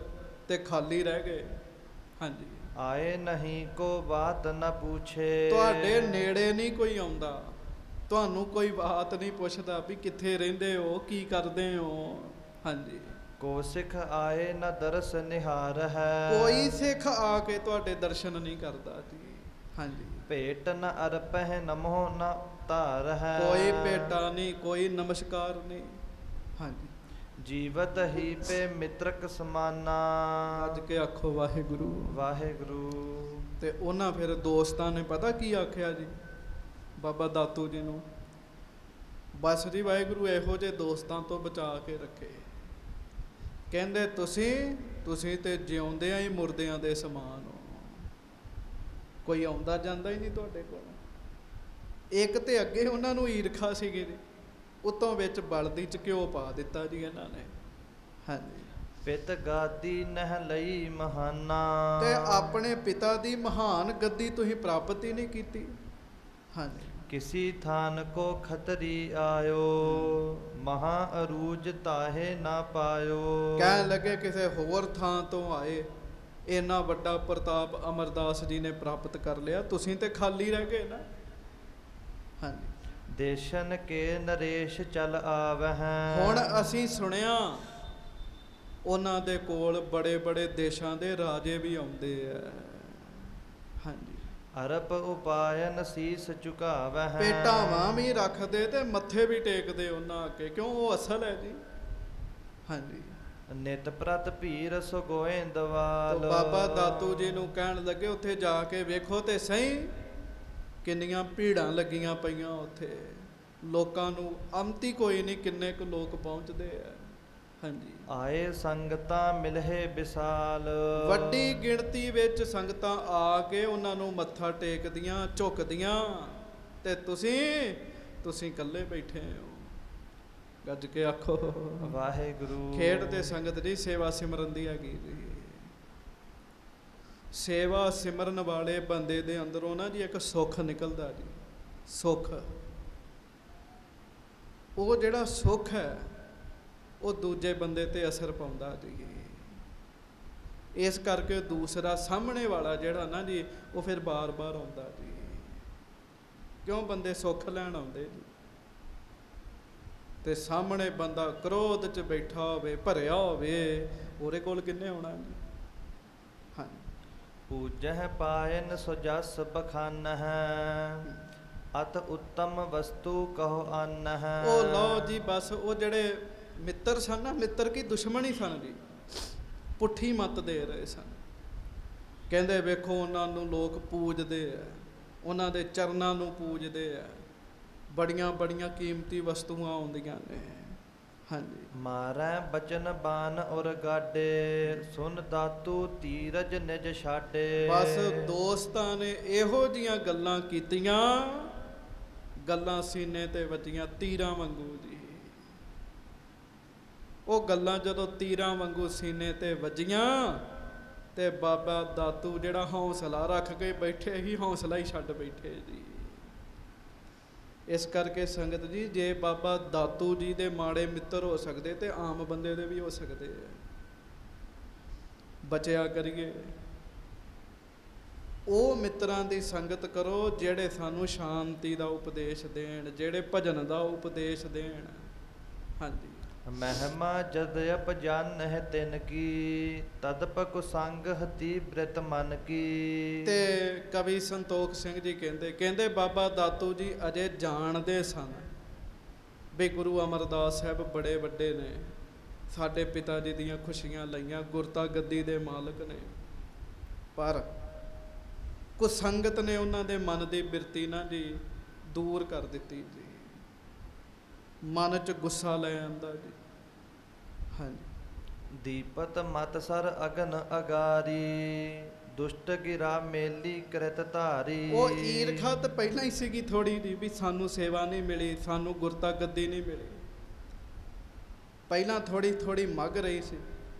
ਤੇ ਖਾਲੀ ਰਹਿ ਗਏ। ਹਾਂਜੀ। ਆਏ ਨਹੀਂ ਕੋ ਬਾਤ ਨ ਪੁੱਛੇ। ਤੁਹਾਡੇ ਨੇੜੇ ਨਹੀਂ ਕੋਈ ਆਉਂਦਾ, ਤੁਹਾਨੂੰ ਕੋਈ ਬਾਤ ਨਹੀਂ ਪੁੱਛਦਾ ਵੀ ਕਿੱਥੇ ਰਹਿੰਦੇ ਹੋ, ਕੀ ਕਰਦੇ ਹੋ। ਹਾਂਜੀ। ਕੋ ਸਿੱਖ ਆਏ ਨ ਦਰਸ ਨਿਹਾਰ ਹੈ। ਕੋਈ ਸਿੱਖ ਆ ਕੇ ਤੁਹਾਡੇ ਦਰਸ਼ਨ ਨਹੀਂ ਕਰਦਾ ਜੀ। ਹਾਂਜੀ। ਭੇਟ ਨ ਅਰਪਹਿ ਨਮੋ ਨ ਧਾਰ ਹੈ। ਕੋਈ ਭੇਟਾ ਨਹੀਂ, ਕੋਈ ਨਮਸਕਾਰ ਨਹੀਂ। ਹਾਂਜੀ। ਜੀਵਤ ਹੀ ਪੇ ਮਿੱਤਰਕ ਸਮਾਨਾ। ਅੱਜ ਕੇ ਆਖੋ ਵਾਹਿਗੁਰੂ। ਵਾਹਿਗੁਰੂ। ਤੇ ਉਹਨਾਂ ਫਿਰ ਦੋਸਤਾਂ ਨੇ ਪਤਾ ਕੀ ਆਖਿਆ ਜੀ ਬਾਬਾ ਦਾਤੂ ਜੀ ਨੂੰ? ਬਸ ਜੀ ਵਾਹਿਗੁਰੂ ਇਹੋ ਜਿਹੇ ਦੋਸਤਾਂ ਤੋਂ ਬਚਾ ਕੇ ਰੱਖੇ। ਕਹਿੰਦੇ ਤੁਸੀਂ ਤੇ ਜਿਉਂਦਿਆਂ ਹੀ ਮੁਰਦਿਆਂ ਦੇ ਸਮਾਨ ਹੋ, ਕੋਈ ਆਉਂਦਾ ਜਾਂਦਾ ਹੀ ਨਹੀਂ ਤੁਹਾਡੇ ਕੋਲ। ਇੱਕ ਤੇ ਅੱਗੇ ਉਹਨਾਂ ਨੂੰ ਈਰਖਾ ਸੀਗੀ ਜੀ, ਉਤੋਂ ਵਿੱਚ ਬਲਦੀ ਚ ਘਿਓ ਪਾ ਦਿੱਤਾ ਜੀ ਇਹਨਾਂ ਨੇ। ਹਾਂਜੀ। ਪਿਤ ਗਾਦੀ ਨਹਿ ਲਈ ਮਹਾਨਾ। ਤੇ ਆਪਣੇ ਪਿਤਾ ਦੀ ਮਹਾਨ ਗੱਦੀ ਤੁਸੀਂ ਪ੍ਰਾਪਤ ਹੀ ਨਹੀਂ ਕੀਤੀ। ਹਾਂਜੀ। ਕਿਸੀ ਥਾਨ ਕੋ ਖਤਰੀ ਆਇਓ, ਮਹਾ ਅਰੂਜ ਤਾਹੇ ਨਾ ਪਾਇਓ। ਕਹਿਣ ਲੱਗੇ ਕਿਸੇ ਹੋਰ ਥਾਂ ਤੋਂ ਆਏ, ਇੰਨਾ ਵੱਡਾ ਪ੍ਰਤਾਪ ਅਮਰਦਾਸ ਜੀ ਨੇ ਪ੍ਰਾਪਤ ਕਰ ਲਿਆ, ਤੁਸੀਂ ਤੇ ਖਾਲੀ ਰਹਿ ਗਏ ਨਾ। ਹਾਂਜੀ। ਦੇਸ਼ਨ ਕੇ ਨਰੇਸ਼ ਚਲ ਆਵਹਿ। ਹੁਣ ਅਸੀਂ ਸੁਣਿਆ ਉਹਨਾਂ ਦੇ ਕੋਲ ਬੜੇ ਬੜੇ ਦੇਸ਼ਾਂ ਦੇ ਰਾਜੇ ਵੀ ਆਉਂਦੇ ਆ। ਹਾਂਜੀ। ਅਰਪ ਉਪਾਇਨ ਸੀਸ ਝੁਕਾਵਹਿ। ਪੇਟਾਵਾਂ ਵੀ ਰੱਖਦੇ ਤੇ ਮੱਥੇ ਵੀ ਟੇਕਦੇ ਉਹਨਾਂ ਅੱਗੇ, ਕਿਉਂ ਉਹ ਅਸਲ ਹੈ ਜੀ। ਹਾਂਜੀ। ਨਿਤ ਪ੍ਰਤ ਭੀਰ ਸੋ ਗੋਇੰਦਵਾਲ। ਬਾਬਾ ਦਾਤੂ ਜੀ ਨੂੰ ਕਹਿਣ ਲੱਗੇ ਉੱਥੇ ਜਾ ਕੇ ਵੇਖੋ ਤੇ ਸਹੀ ਕਿੰਨੀਆਂ ਭੀੜਾਂ ਲੱਗੀਆਂ ਪਈਆਂ ਉੱਥੇ, ਲੋਕਾਂ ਨੂੰ ਅੰਤੀ ਕੋਈ ਨਹੀਂ, ਕਿੰਨੇ ਕੁ ਲੋਕ ਪਹੁੰਚਦੇ ਆ। ਹਾਂਜੀ। ਆਏ ਸੰਗਤਾਂ ਮਿਲਹੇ ਵਿਸਾਲ। ਵੱਡੀ ਗਿਣਤੀ ਵਿੱਚ ਸੰਗਤਾਂ ਆ ਕੇ ਉਹਨਾਂ ਨੂੰ ਮੱਥਾ ਟੇਕਦੀਆਂ, ਝੁਕਦੀਆਂ, ਤੇ ਤੁਸੀਂ ਇਕੱਲੇ ਬੈਠੇ ਹੋ। ਗੱਜ ਕੇ ਆਖੋ ਵਾਹਿਗੁਰੂ। ਖੇਡ ਤੇ ਸੰਗਤ ਦੀ ਸੇਵਾ ਸਿਮਰਨ ਦੀ ਹੈਗੀ ਜੀ। ਸੇਵਾ ਸਿਮਰਨ ਵਾਲੇ ਬੰਦੇ ਦੇ ਅੰਦਰੋਂ ਨਾ ਜੀ ਇੱਕ ਸੁੱਖ ਨਿਕਲਦਾ ਜੀ। ਸੁੱਖ, ਉਹ ਜਿਹੜਾ ਸੁੱਖ ਹੈ ਉਹ ਦੂਜੇ ਬੰਦੇ ਤੇ ਅਸਰ ਪਾਉਂਦਾ ਜੀ। ਇਸ ਕਰਕੇ ਦੂਸਰਾ ਸਾਹਮਣੇ ਵਾਲਾ ਜਿਹੜਾ ਨਾ ਜੀ ਉਹ ਫਿਰ ਬਾਰ-ਬਾਰ ਆਉਂਦਾ ਜੀ। ਕਿਉਂ? ਬੰਦੇ ਸੁੱਖ ਲੈਣ ਆਉਂਦੇ ਜੀ। ਤੇ ਸਾਹਮਣੇ ਬੰਦਾ ਕ੍ਰੋਧ 'ਚ ਬੈਠਾ ਹੋਵੇ, ਭਰਿਆ ਹੋਵੇ, ਉਹਦੇ ਕੋਲ ਕਿੰਨੇ ਆਉਣਾ ਜੀ। ਹਾਂਜੀ। ਪੂਜਹਿ ਪਾਇਨ ਸੋ ਜਸ ਬਖਾਨਹਿ, ਅਤ ਉੱਤਮ ਵਸਤੂ ਕਹੋ ਅੰਨਹਿ। ਉਹ ਲਓ ਜੀ, ਬਸ ਉਹ ਜਿਹੜੇ ਮਿੱਤਰ ਸਨ ਨਾ, ਮਿੱਤਰ ਕੀ ਦੁਸ਼ਮਣ ਹੀ ਸਨ ਜੀ, ਪੁੱਠੀ ਮੱਤ ਦੇ ਰਹੇ ਸਨ। ਕਹਿੰਦੇ ਵੇਖੋ ਉਹਨਾਂ ਨੂੰ ਲੋਕ ਪੂਜਦੇ ਆ, ਉਹਨਾਂ ਦੇ ਚਰਨਾਂ ਨੂੰ ਪੂਜਦੇ ਆ, ਬੜੀਆਂ ਬੜੀਆਂ ਕੀਮਤੀ ਵਸਤੂਆਂ ਆਉਂਦੀਆਂ ਨੇ। ਹਾਂਜੀ। ਮਾਰੈ ਬਚਨ ਬਾਨ ਔਰ ਗਾਡੇ, ਸੁਨ ਦਾਤੂ ਧੀਰਜ ਨਿਜ ਛਾਡੇ। ਬਸ ਦੋਸਤਾਂ ਨੇ ਇਹੋ ਜੀਆਂ ਗੱਲਾਂ ਕੀਤੀਆਂ, ਗੱਲਾਂ ਸੀਨੇ ਤੇ ਵੱਜੀਆਂ ਤੀਰਾਂ ਵਾਂਗੂ ਜੀ। ਉਹ ਗੱਲਾਂ ਜਦੋਂ ਤੀਰਾਂ ਵਾਂਗੂ ਸੀਨੇ ਤੇ ਵੱਜੀਆਂ ਤੇ ਬਾਬਾ ਦਾਤੂ ਜਿਹੜਾ ਹੌਸਲਾ ਰੱਖ ਕੇ ਬੈਠੇ ਹੀ, ਹੌਸਲਾ ਹੀ ਛੱਡ ਬੈਠੇ ਜੀ। ਇਸ ਕਰਕੇ ਸੰਗਤ ਜੀ, ਜੇ ਬਾਬਾ ਦਾਤੂ ਜੀ ਦੇ ਮਾੜੇ ਮਿੱਤਰ ਹੋ ਸਕਦੇ ਤੇ ਆਮ ਬੰਦੇ ਦੇ ਵੀ ਹੋ ਸਕਦੇ ਆ। ਬਚਿਆ ਕਰੀਏ, ਉਹ ਮਿੱਤਰਾਂ ਦੀ ਸੰਗਤ ਕਰੋ ਜਿਹੜੇ ਸਾਨੂੰ ਸ਼ਾਂਤੀ ਦਾ ਉਪਦੇਸ਼ ਦੇਣ, ਜਿਹੜੇ ਭਜਨ ਦਾ ਉਪਦੇਸ਼ ਦੇਣ। ਹਾਂਜੀ। ਮਹਿਮਾ ਜਦ ਅਪ ਜਾਣਹਿ ਤਿਨ ਕੀ, ਤਦਪਕ ਸੰਗ ਹਤੀ ਬ੍ਰਿਤ ਮਨ ਕੀ। ਤੇ ਕਵੀ ਸੰਤੋਖ ਸਿੰਘ ਜੀ ਕਹਿੰਦੇ ਬਾਬਾ ਦਾਤੂ ਜੀ ਅਜੇ ਜਾਣਦੇ ਸਨ ਵੀ ਗੁਰੂ ਅਮਰਦਾਸ ਸਾਹਿਬ ਬੜੇ ਵੱਡੇ ਨੇ, ਸਾਡੇ ਪਿਤਾ ਜੀ ਦੀਆਂ ਖੁਸ਼ੀਆਂ ਲਈਆਂ, ਗੁਰਤਾ ਗੱਦੀ ਦੇ ਮਾਲਕ ਨੇ, ਪਰ ਕੁਝ ਸੰਗਤ ਨੇ ਉਹਨਾਂ ਦੇ ਮਨ ਦੀ ਬਿਰਤੀ ਨਾ ਜੀ ਦੂਰ ਕਰ ਦਿੱਤੀ ਜੀ। ਮਨ 'ਚ ਗੁੱਸਾ ਲੈ ਆਂਦਾ ਜੀ। ਹਾਂਜੀ। ਦੀਪਤ ਮਤ ਸਰ ਅਗਨ ਅਗਾਰੀ, ਦੁਸ਼ਟ ਗਿਰਾ ਮੇਲੀ ਕ੍ਰਿਤ ਧਾਰੀ। ਉਹ ਈਰਖਾ ਤਾਂ ਪਹਿਲਾਂ ਹੀ ਸੀਗੀ ਥੋੜੀ ਜਿਹੀ ਵੀ ਸਾਨੂੰ ਸੇਵਾ ਨਹੀਂ ਮਿਲੀ, ਸਾਨੂੰ ਗੁਰਤਾ ਗੱਦੀ ਨਹੀਂ ਮਿਲੀ। ਪਹਿਲਾਂ ਥੋੜੀ ਥੋੜੀ ਮੱਗ ਰਹੀ ਸੀ,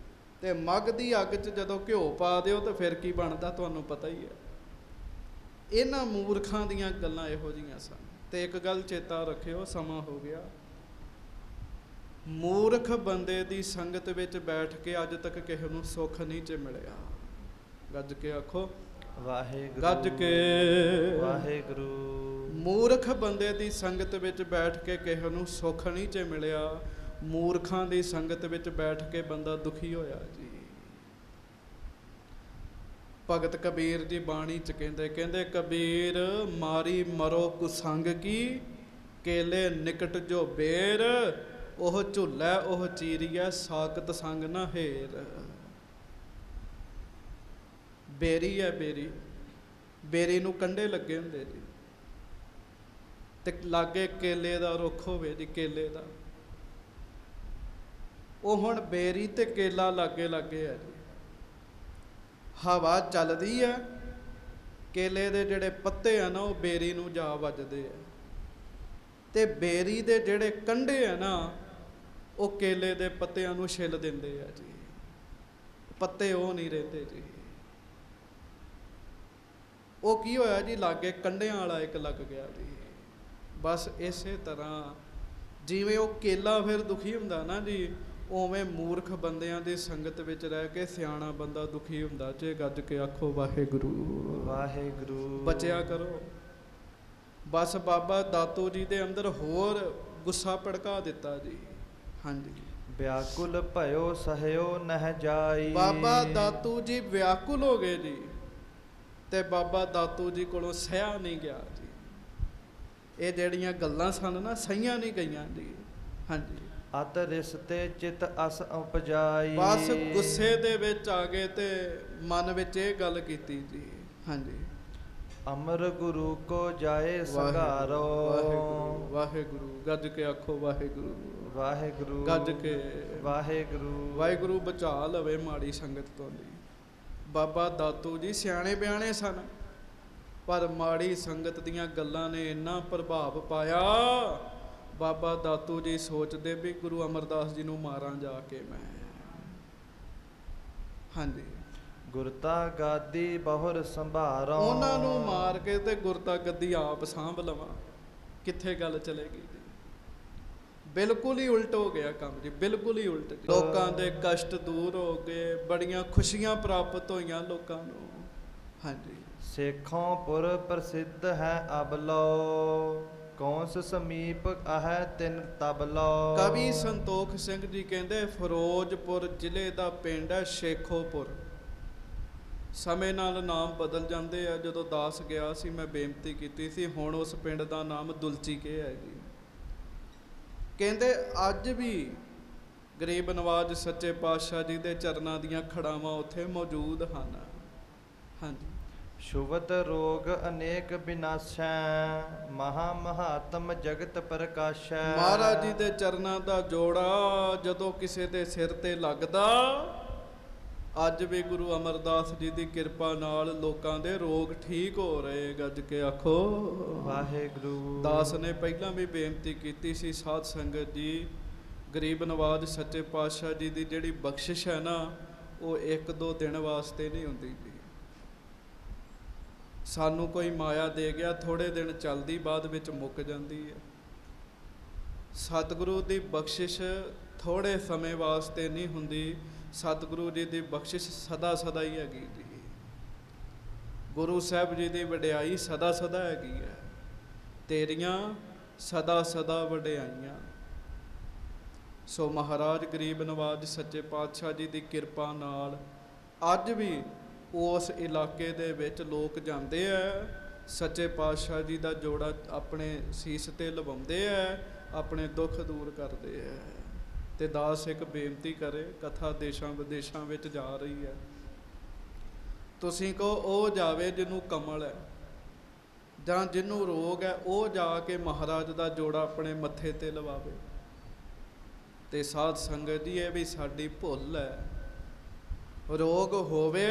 ਤੇ ਮੱਗ ਦੀ ਅੱਗ 'ਚ ਜਦੋਂ ਘਿਓ ਪਾ ਦਿਓ ਤਾਂ ਫਿਰ ਕੀ ਬਣਦਾ ਤੁਹਾਨੂੰ ਪਤਾ ਹੀ ਹੈ। ਇਹਨਾਂ ਮੂਰਖਾਂ ਦੀਆਂ ਗੱਲਾਂ ਇਹੋ ਜਿਹੀਆਂ ਸਨ। ਤੇ ਇੱਕ ਗੱਲ ਚੇਤਾ ਰੱਖਿਓ, ਸਮਾਂ ਹੋ ਗਿਆ। ਮੂਰਖ ਬੰਦੇ ਦੀ ਸੰਗਤ ਵਿੱਚ ਬੈਠ ਕੇ ਅੱਜ ਤੱਕ ਕਿਸੇ ਨੂੰ ਸੁੱਖ ਨਹੀਂ ਚ ਮਿਲਿਆ। ਗੱਜ ਕੇ ਆਖੋ ਵਾਹਿਗੁਰੂ। ਗੱਜ ਕੇ ਵਾਹਿਗੁਰੂ। ਮੂਰਖ ਬੰਦੇ ਦੀ ਸੰਗਤ ਵਿੱਚ ਬੈਠ ਕੇ ਕਿਸੇ ਨੂੰ ਸੁੱਖ ਨਹੀਂ ਚ ਮਿਲਿਆ। ਮੂਰਖਾਂ ਦੀ ਸੰਗਤ ਵਿੱਚ ਬੈਠ ਕੇ ਬੰਦਾ ਦੁਖੀ ਹੋਇਆ ਜੀ। ਭਗਤ ਕਬੀਰ ਜੀ ਬਾਣੀ ਚ ਕਹਿੰਦੇ ਕਬੀਰ ਮਾਰੀ ਮਰੋ ਕੁਸੰਗ ਕੀ, ਕੇਲੇ ਨਿਕਟ ਜੋ ਬੇਰ, ਉਹ ਝੁੱਲੈ ਉਹ ਚੀਰੀਐ ਸਾਕਤ ਸੰਗ ਨਾ ਹੇਰ। ਬੇਰੀ ਹੈ ਬੇਰੀ ਨੂੰ ਕੰਢੇ ਲੱਗੇ ਹੁੰਦੇ ਜੀ, ਤੇ ਲਾਗੇ ਕੇਲੇ ਦਾ ਰੁੱਖ ਹੋਵੇ ਜੀ, ਕੇਲੇ ਦਾ। ਉਹ ਹੁਣ ਬੇਰੀ ਤੇ ਕੇਲਾ ਲਾਗੇ ਲਾਗੇ ਹੈ ਜੀ। ਹਵਾ ਚੱਲਦੀ ਹੈ, ਕੇਲੇ ਦੇ ਜਿਹੜੇ ਪੱਤੇ ਆ ਨਾ ਉਹ ਬੇਰੀ ਨੂੰ ਜਾ ਵੱਜਦੇ ਆ। ਤੇ ਬੇਰੀ ਦੇ ਜਿਹੜੇ ਕੰਢੇ ਆ ਨਾ ਉਹ ਕੇਲੇ ਦੇ ਪੱਤਿਆਂ ਨੂੰ ਛਿੱਲ ਦਿੰਦੇ ਆ ਜੀ, ਪੱਤੇ ਉਹ ਨਹੀਂ ਰਹਿੰਦੇ ਜੀ। ਉਹ ਕੀ ਹੋਇਆ ਜੀ, ਲਾਗੇ ਕੰਢਿਆਂ ਵਾਲਾ ਇੱਕ ਲੱਗ ਗਿਆ ਜੀ। ਬਸ ਇਸੇ ਤਰ੍ਹਾਂ ਜਿਵੇਂ ਉਹ ਕੇਲਾ ਫਿਰ ਦੁਖੀ ਹੁੰਦਾ ਨਾ ਜੀ, ਉਵੇਂ ਮੂਰਖ ਬੰਦਿਆਂ ਦੀ ਸੰਗਤ ਵਿੱਚ ਰਹਿ ਕੇ ਸਿਆਣਾ ਬੰਦਾ ਦੁਖੀ ਹੁੰਦਾ। ਜੇ ਗੱਜ ਕੇ ਆਖੋ ਵਾਹਿਗੁਰੂ ਵਾਹਿਗੁਰੂ। ਬਚਿਆ ਕਰੋ। ਬਸ ਬਾਬਾ ਦਾਤੂ ਜੀ ਦੇ ਅੰਦਰ ਹੋਰ ਗੁੱਸਾ ਭੜਕਾ ਦਿੱਤਾ ਜੀ। ਹਾਂਜੀ, ਵਿਆਕੁਲ ਭਇਓ ਸਹਿਓ ਨਹਿ ਜਾਈ। ਬਾਬਾ ਦਾਤੂ ਜੀ ਵਿਆਕੁਲ ਹੋ ਗਏ ਜੀ, ਤੇ ਬਾਬਾ ਦਾਤੂ ਜੀ ਕੋਲੋਂ ਸਹਿਆ ਨਹੀਂ ਗਿਆ ਜੀ। ਇਹ ਜਿਹੜੀਆਂ ਗੱਲਾਂ ਸਨ ਨਾ, ਸਹੀਆਂ ਨਹੀਂ ਗਈਆਂ ਜੀ। ਹਾਂਜੀ, ਅਤ ਰਿਸਤੇ ਚਿਤ ਅਸ ਉਪਜਾਈ। ਬਸ ਗੁੱਸੇ ਦੇ ਵਿੱਚ ਆ ਗਏ ਤੇ ਮਨ ਵਿੱਚ ਇਹ ਗੱਲ ਕੀਤੀ ਜੀ। ਹਾਂਜੀ, ਅਮਰ ਗੁਰੂ ਕੋ ਜਾਏ ਸੰਘਾਰੋ। ਵਾਹਿਗੁਰੂ ਵਾਹਿਗੁਰੂ, ਗੱਜ ਕੇ ਆਖੋ ਵਾਹਿਗੁਰੂ ਵਾਹਿਗੁਰੂ। ਗੱਜ ਕੇ ਵਾਹਿਗੁਰੂ। ਵਾਹਿਗੁਰੂ ਬਚਾ ਲਵੇ ਮਾੜੀ ਸੰਗਤ ਤੋਂ ਜੀ। ਬਾਬਾ ਦਾਤੂ ਜੀ ਸਿਆਣੇ ਬਿਆਣੇ ਸਨ, ਪਰ ਮਾੜੀ ਸੰਗਤ ਦੀਆਂ ਗੱਲਾਂ ਨੇ ਇੰਨਾ ਪ੍ਰਭਾਵ ਪਾਇਆ। ਬਾਬਾ ਦਾਤੂ ਜੀ ਸੋਚਦੇ ਵੀ ਗੁਰੂ ਅਮਰਦਾਸ ਜੀ ਨੂੰ ਮਾਰਾਂ ਜਾ ਕੇ ਮੈਂ। ਹਾਂਜੀ, ਗੁਰਤਾ ਗਾਦੀ ਬਹੁਰ ਸੰਭਾਰੋ। ਉਹਨਾਂ ਨੂੰ ਮਾਰ ਕੇ ਤੇ ਗੁਰਤਾ ਗੱਦੀ ਆਪ ਸਾਂਭ ਲਵਾਂ, ਕਿੱਥੇ ਗੱਲ ਚਲੇਗੀ ਜੀ। ਬਿਲਕੁਲ ਹੀ ਉਲਟ ਹੋ ਗਿਆ ਕੰਮ ਜੀ, ਬਿਲਕੁਲ ਹੀ ਉਲਟ ਜੀ। ਲੋਕਾਂ ਦੇ ਕਸ਼ਟ ਦੂਰ ਹੋ ਗਏ, ਬੜੀਆਂ ਖੁਸ਼ੀਆਂ ਪ੍ਰਾਪਤ ਹੋਈਆਂ ਲੋਕਾਂ ਨੂੰ। ਹਾਂਜੀ, ਸੇਖੋਂ ਪੁਰ ਪ੍ਰਸਿੱਧ ਹੈ ਅਬਲੋ। ਕੌਂਸ ਸਮੀਪ ਆਹੈ ਤਿਨ ਤਬਲੋ। ਕਵੀ ਸੰਤੋਖ ਸਿੰਘ ਜੀ ਕਹਿੰਦੇ ਫਿਰੋਜ਼ਪੁਰ ਜ਼ਿਲ੍ਹੇ ਦਾ ਪਿੰਡ ਹੈ ਸ਼ੇਖੋਪੁਰ। ਸਮੇਂ ਨਾਲ ਨਾਮ ਬਦਲ ਜਾਂਦੇ ਆ। ਜਦੋਂ ਦਾਸ ਗਿਆ ਸੀ ਮੈਂ ਬੇਨਤੀ ਕੀਤੀ ਸੀ, ਹੁਣ ਉਸ ਪਿੰਡ ਦਾ ਨਾਮ ਦੁਲਚੀਕੇ ਹੈ ਜੀ। ਕਹਿੰਦੇ ਅੱਜ ਵੀ ਗਰੀਬ ਨਵਾਜ ਸੱਚੇ ਪਾਤਸ਼ਾਹ ਜੀ ਦੇ ਚਰਨਾਂ ਦੀਆਂ ਖੜਾਵਾਂ ਉੱਥੇ ਮੌਜੂਦ ਹਨ। ਹਾਂਜੀ, ਸ਼ੁਭਤ ਰੋਗ ਅਨੇਕ ਬਿਨਾਸ਼ੈ। ਮਹਾ ਮਹਾਤਮ ਜਗਤ ਪ੍ਰਕਾਸ਼ੈ। ਮਹਾਰਾਜ ਜੀ ਦੇ ਚਰਨਾਂ ਦਾ ਜੋੜਾ ਜਦੋਂ ਕਿਸੇ ਦੇ ਸਿਰ ਤੇ ਲੱਗਦਾ, ਅੱਜ ਵੀ ਗੁਰੂ ਅਮਰਦਾਸ ਜੀ ਦੀ ਕਿਰਪਾ ਨਾਲ ਲੋਕਾਂ ਦੇ ਰੋਗ ਠੀਕ ਹੋ ਰਹੇ। ਗੱਜ ਕੇ ਆਖੋ ਵਾਹਿਗੁਰੂ। ਦਾਸ ਨੇ ਪਹਿਲਾਂ ਵੀ ਬੇਨਤੀ ਕੀਤੀ ਸੀ, ਸਾਧ ਸੰਗਤ ਜੀ, ਗਰੀਬ ਨਵਾਜ ਸੱਚੇ ਪਾਤਸ਼ਾਹ ਜੀ ਦੀ ਜਿਹੜੀ ਬਖਸ਼ਿਸ਼ ਹੈ ਨਾ, ਉਹ 1-2 ਦਿਨ ਵਾਸਤੇ ਨਹੀਂ ਹੁੰਦੀ ਜੀ। ਸਾਨੂੰ ਕੋਈ ਮਾਇਆ ਦੇ ਗਿਆ, ਥੋੜੇ ਦਿਨ ਚੱਲਦੀ, ਬਾਅਦ ਵਿੱਚ ਮੁੱਕ ਜਾਂਦੀ ਹੈ। ਸਤਿਗੁਰੂ ਦੀ ਬਖਸ਼ਿਸ਼ ਥੋੜੇ ਸਮੇਂ ਵਾਸਤੇ ਨਹੀਂ ਹੁੰਦੀ। ਸਤਿਗੁਰੂ ਜੀ ਦੀ ਬਖਸ਼ਿਸ਼ ਸਦਾ ਸਦਾ ਹੀ ਹੈਗੀ ਜੀ। ਗੁਰੂ ਸਾਹਿਬ ਜੀ ਦੀ ਵਡਿਆਈ ਸਦਾ ਸਦਾ ਹੈਗੀ ਹੈ। ਤੇਰੀਆਂ ਸਦਾ ਸਦਾ ਵਡਿਆਈਆਂ। ਸੋ ਮਹਾਰਾਜ ਗਰੀਬ ਨਵਾਜ ਸੱਚੇ ਪਾਤਸ਼ਾਹ ਜੀ ਦੀ ਕਿਰਪਾ ਨਾਲ ਅੱਜ ਵੀ ਉਸ ਇਲਾਕੇ ਦੇ ਵਿੱਚ ਲੋਕ ਜਾਂਦੇ ਆ, ਸੱਚੇ ਪਾਤਸ਼ਾਹ ਜੀ ਦਾ ਜੋੜਾ ਆਪਣੇ ਸੀਸ ਤੇ ਲਵਾਉਂਦੇ ਆ, ਆਪਣੇ ਦੁੱਖ ਦੂਰ ਕਰਦੇ ਆ। ਤੇ ਦਾਸ ਇੱਕ ਬੇਨਤੀ ਕਰੇ, ਕਥਾ ਦੇਸ਼ਾਂ ਵਿਦੇਸ਼ਾਂ ਵਿੱਚ ਜਾ ਰਹੀ ਹੈ। ਤੁਸੀਂ ਕਹੋ ਉਹ ਜਾਵੇ ਜਿਹਨੂੰ ਕਮਲ ਹੈ, ਜਾਂ ਜਿਹਨੂੰ ਰੋਗ ਹੈ, ਉਹ ਜਾ ਕੇ ਮਹਾਰਾਜ ਦਾ ਜੋੜਾ ਆਪਣੇ ਮੱਥੇ ਤੇ ਲਵਾਵੇ। ਤੇ ਸਾਧ ਸੰਗਤ ਜੀ, ਇਹ ਵੀ ਸਾਡੀ ਭੁੱਲ ਹੈ। ਰੋਗ ਹੋਵੇ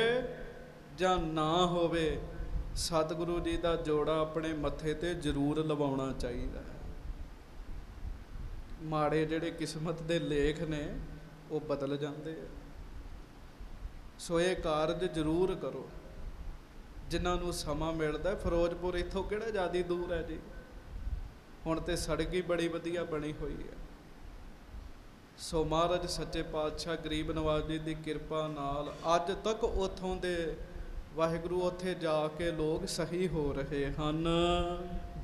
ਜਾਂ ਨਾ ਹੋਵੇ, ਸਤਿਗੁਰੂ ਜੀ ਦਾ ਜੋੜਾ ਆਪਣੇ ਮੱਥੇ ਤੇ ਜ਼ਰੂਰ ਲਵਾਉਣਾ ਚਾਹੀਦਾ ਹੈ। ਮਾੜੇ ਜਿਹੜੇ ਕਿਸਮਤ ਦੇ ਲੇਖ ਨੇ ਉਹ ਬਦਲ ਜਾਂਦੇ ਆ। ਸੋ ਇਹ ਕਾਰਜ ਜ਼ਰੂਰ ਕਰੋ ਜਿਨ੍ਹਾਂ ਨੂੰ ਸਮਾਂ ਮਿਲਦਾ। ਫਿਰੋਜ਼ਪੁਰ ਇੱਥੋਂ ਕਿਹੜਾ ਜ਼ਿਆਦਾ ਦੂਰ ਹੈ ਜੀ, ਹੁਣ ਤੇ ਸੜਕ ਹੀ ਬੜੀ ਵਧੀਆ ਬਣੀ ਹੋਈ ਹੈ। ਸੋ ਮਹਾਰਾਜ ਸੱਚੇ ਪਾਤਸ਼ਾਹ ਗਰੀਬ ਨਵਾਜ ਜੀ ਦੀ ਕਿਰਪਾ ਨਾਲ ਅੱਜ ਤੱਕ ਉੱਥੋਂ ਦੇ ਵਾਹਿਗੁਰੂ ਉੱਥੇ ਜਾ ਕੇ ਲੋਕ ਸਹੀ ਹੋ ਰਹੇ ਹਨ।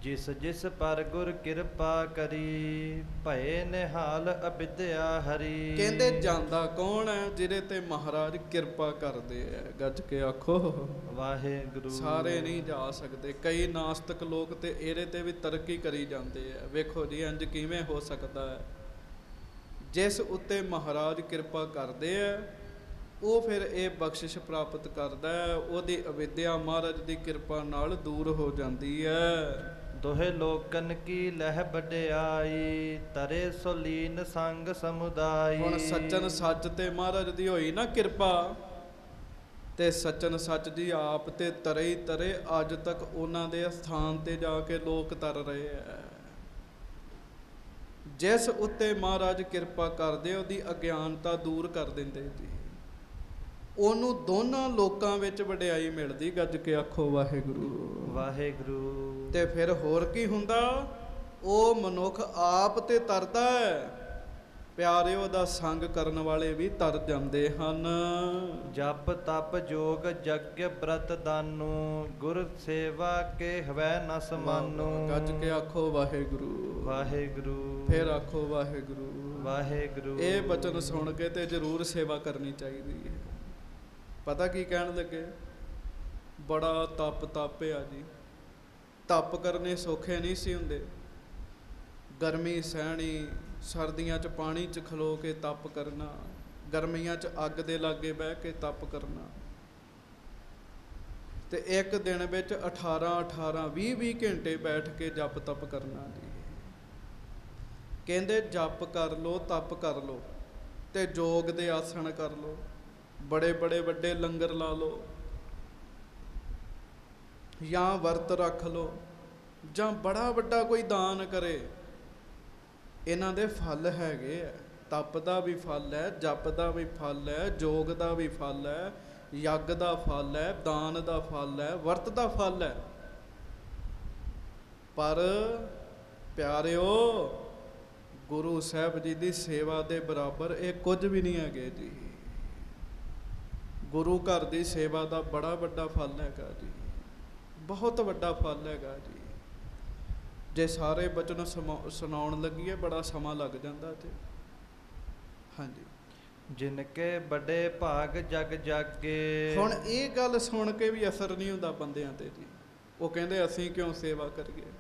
ਜਿਸ ਜਿਸ ਪਰ ਗੁਰ ਕਿਰਪਾ ਕਰੀ, ਭਏ ਨਿਹਾਲ ਅਬਿਦਿਆ ਹਰੀ। ਕਹਿੰਦੇ ਜਾਂਦਾ ਕੌਣ ਹੈ? ਜਿਹਦੇ ਤੇ ਮਹਾਰਾਜ ਕਿਰਪਾ ਕਰਦੇ ਆ। ਗੱਜ ਕੇ ਆਖੋ ਵਾਹਿਗੁਰੂ। ਸਾਰੇ ਨਹੀਂ ਜਾ ਸਕਦੇ। ਕਈ ਨਾਸਤਿਕ ਲੋਕ ਤੇ ਇਹਦੇ ਤੇ ਵੀ ਤਰੱਕੀ ਕਰੀ ਜਾਂਦੇ ਆ। ਵੇਖੋ ਜੀ ਇੰਜ ਕਿਵੇਂ ਹੋ ਸਕਦਾ ਹੈ? ਜਿਸ ਉੱਤੇ ਮਹਾਰਾਜ ਕਿਰਪਾ ਕਰਦੇ ਆ, ਉਹ ਫਿਰ ਇਹ ਬਖਸ਼ਿਸ਼ ਪ੍ਰਾਪਤ ਕਰਦਾ ਹੈ। ਉਹਦੀ ਅਵਿਦਿਆ ਮਹਾਰਾਜ ਦੀ ਕਿਰਪਾ ਨਾਲ ਦੂਰ ਹੋ ਜਾਂਦੀ ਹੈ। ਦੋਹੇ ਲੋਕਨ ਕੀ ਲਹਿ ਵਡਿਆਈ, ਤਰੇ ਸੋਲੀਨ ਸੰਗ ਸਮੁਦਾਈ। ਹੁਣ ਸੱਚਨ ਸੱਚ ਤੇ ਮਹਾਰਾਜ ਦੀ ਹੋਈ ਨਾ ਕਿਰਪਾ, ਤੇ ਸੱਚਨ ਸੱਚ ਜੀ ਆਪ ਤੇ ਤਰੇ ਹੀ ਤਰੇ। ਅੱਜ ਤੱਕ ਉਹਨਾਂ ਦੇ ਸਥਾਨ ਤੇ ਜਾ ਕੇ ਲੋਕ ਤਰ ਰਹੇ ਆ। ਜਿਸ ਉੱਤੇ ਮਹਾਰਾਜ ਕਿਰਪਾ ਕਰਦੇ ਉਹਦੀ ਅਗਿਆਨਤਾ ਦੂਰ ਕਰ ਦਿੰਦੇ ਜੀ, ਉਹਨੂੰ ਦੋਨਾਂ ਲੋਕਾਂ ਵਿੱਚ ਵਡਿਆਈ ਮਿਲਦੀ। ਗੱਜ ਕੇ ਆਖੋ ਵਾਹਿਗੁਰੂ ਵਾਹਿਗੁਰੂ। ਤੇ ਫਿਰ ਹੋਰ ਕੀ ਹੁੰਦਾ, ਉਹ ਮਨੁੱਖ ਆਪ ਤੇ ਤਰਦਾ ਹੈ, ਪਿਆਰਿਓ ਦਾ ਸੰਗ ਕਰਨ ਵਾਲੇ ਵੀ ਤਰ ਜਾਂਦੇ ਹਨ। ਜਪ ਤਪ ਜੋਗ ਯজ্ञ ਬ੍ਰਤ ਦਾਨੂ, ਗੁਰ ਸੇਵਾ ਕੇ ਹਵੈ ਨ ਸਮਾਨੂ। ਗੱਜ ਕੇ ਆਖੋ ਵਾਹਿਗੁਰੂ ਵਾਹਿਗੁਰੂ। ਫਿਰ ਆਖੋ ਵਾਹਿਗੁਰੂ ਵਾਹਿਗੁਰੂ। ਇਹ ਬਚਨ ਸੁਣ ਕੇ ਤੇ ਜ਼ਰੂਰ ਸੇਵਾ ਕਰਨੀ ਚਾਹੀਦੀ ਹੈ। ਪਤਾ ਕੀ ਕਹਿਣ ਲੱਗੇ, ਬੜਾ ਤਪ ਤਾਪਿਆ ਜੀ। ਤਪ ਕਰਨੇ ਸੌਖੇ ਨਹੀਂ ਸੀ ਹੁੰਦੇ। ਗਰਮੀ ਸਹਿਣੀ, ਸਰਦੀਆਂ 'ਚ ਪਾਣੀ 'ਚ ਖਲੋ ਕੇ ਤਪ ਕਰਨਾ, ਗਰਮੀਆਂ 'ਚ ਅੱਗ ਦੇ ਲਾਗੇ ਬਹਿ ਕੇ ਤਪ ਕਰਨਾ, ਤੇ ਇੱਕ ਦਿਨ ਵਿੱਚ 18 20 ਘੰਟੇ ਬੈਠ ਕੇ ਜਪ ਤਪ ਕਰਨਾ ਜੀ। ਕਹਿੰਦੇ ਜਪ ਕਰ ਲੋ, ਤਪ ਕਰ ਲੋ, ਤੇ ਜੋਗ ਦੇ ਆਸਣ ਕਰ ਲੋ, ਬੜੇ ਬੜੇ ਵੱਡੇ ਲੰਗਰ ਲਾ ਲੋ, ਜਾਂ ਵਰਤ ਰੱਖ ਲੋ, ਜਾਂ ਬੜਾ ਵੱਡਾ ਕੋਈ ਦਾਨ ਕਰੇ। ਇਹਨਾਂ ਦੇ ਫਲ ਹੈਗੇ ਆ। ਤਪ ਦਾ ਵੀ ਫਲ ਹੈ, ਜਪ ਦਾ ਵੀ ਫਲ ਹੈ, ਜੋਗ ਦਾ ਵੀ ਫਲ ਹੈ, ਯੱਗ ਦਾ ਫਲ ਹੈ, ਦਾਨ ਦਾ ਫਲ ਹੈ, ਵਰਤ ਦਾ ਫਲ ਹੈ। ਪਰ ਪਿਆਰਿਓ, ਗੁਰੂ ਸਾਹਿਬ ਜੀ ਦੀ ਸੇਵਾ ਦੇ ਬਰਾਬਰ ਇਹ ਕੁਝ ਵੀ ਨਹੀਂ ਹੈਗੇ ਜੀ। ਗੁਰੂ ਘਰ ਦੀ ਸੇਵਾ ਦਾ ਬੜਾ ਵੱਡਾ ਫਲ ਹੈਗਾ ਜੀ, ਬਹੁਤ ਵੱਡਾ ਫਲ ਹੈਗਾ ਜੀ। ਜੇ ਸਾਰੇ ਬਚਨ ਸੁਣਾਉਣ ਲੱਗੀਏ ਬੜਾ ਸਮਾਂ ਲੱਗ ਜਾਂਦਾ ਤੇ। ਹਾਂਜੀ, ਜਿਨ ਕੇ ਵੱਡੇ ਭਾਗ ਜਗ ਜਾਗੇ। ਹੁਣ ਇਹ ਗੱਲ ਸੁਣ ਕੇ ਵੀ ਅਸਰ ਨਹੀਂ ਹੁੰਦਾ ਬੰਦਿਆਂ ਤੇ ਜੀ। ਉਹ ਕਹਿੰਦੇ ਅਸੀਂ ਕਿਉਂ ਸੇਵਾ ਕਰੀਏ।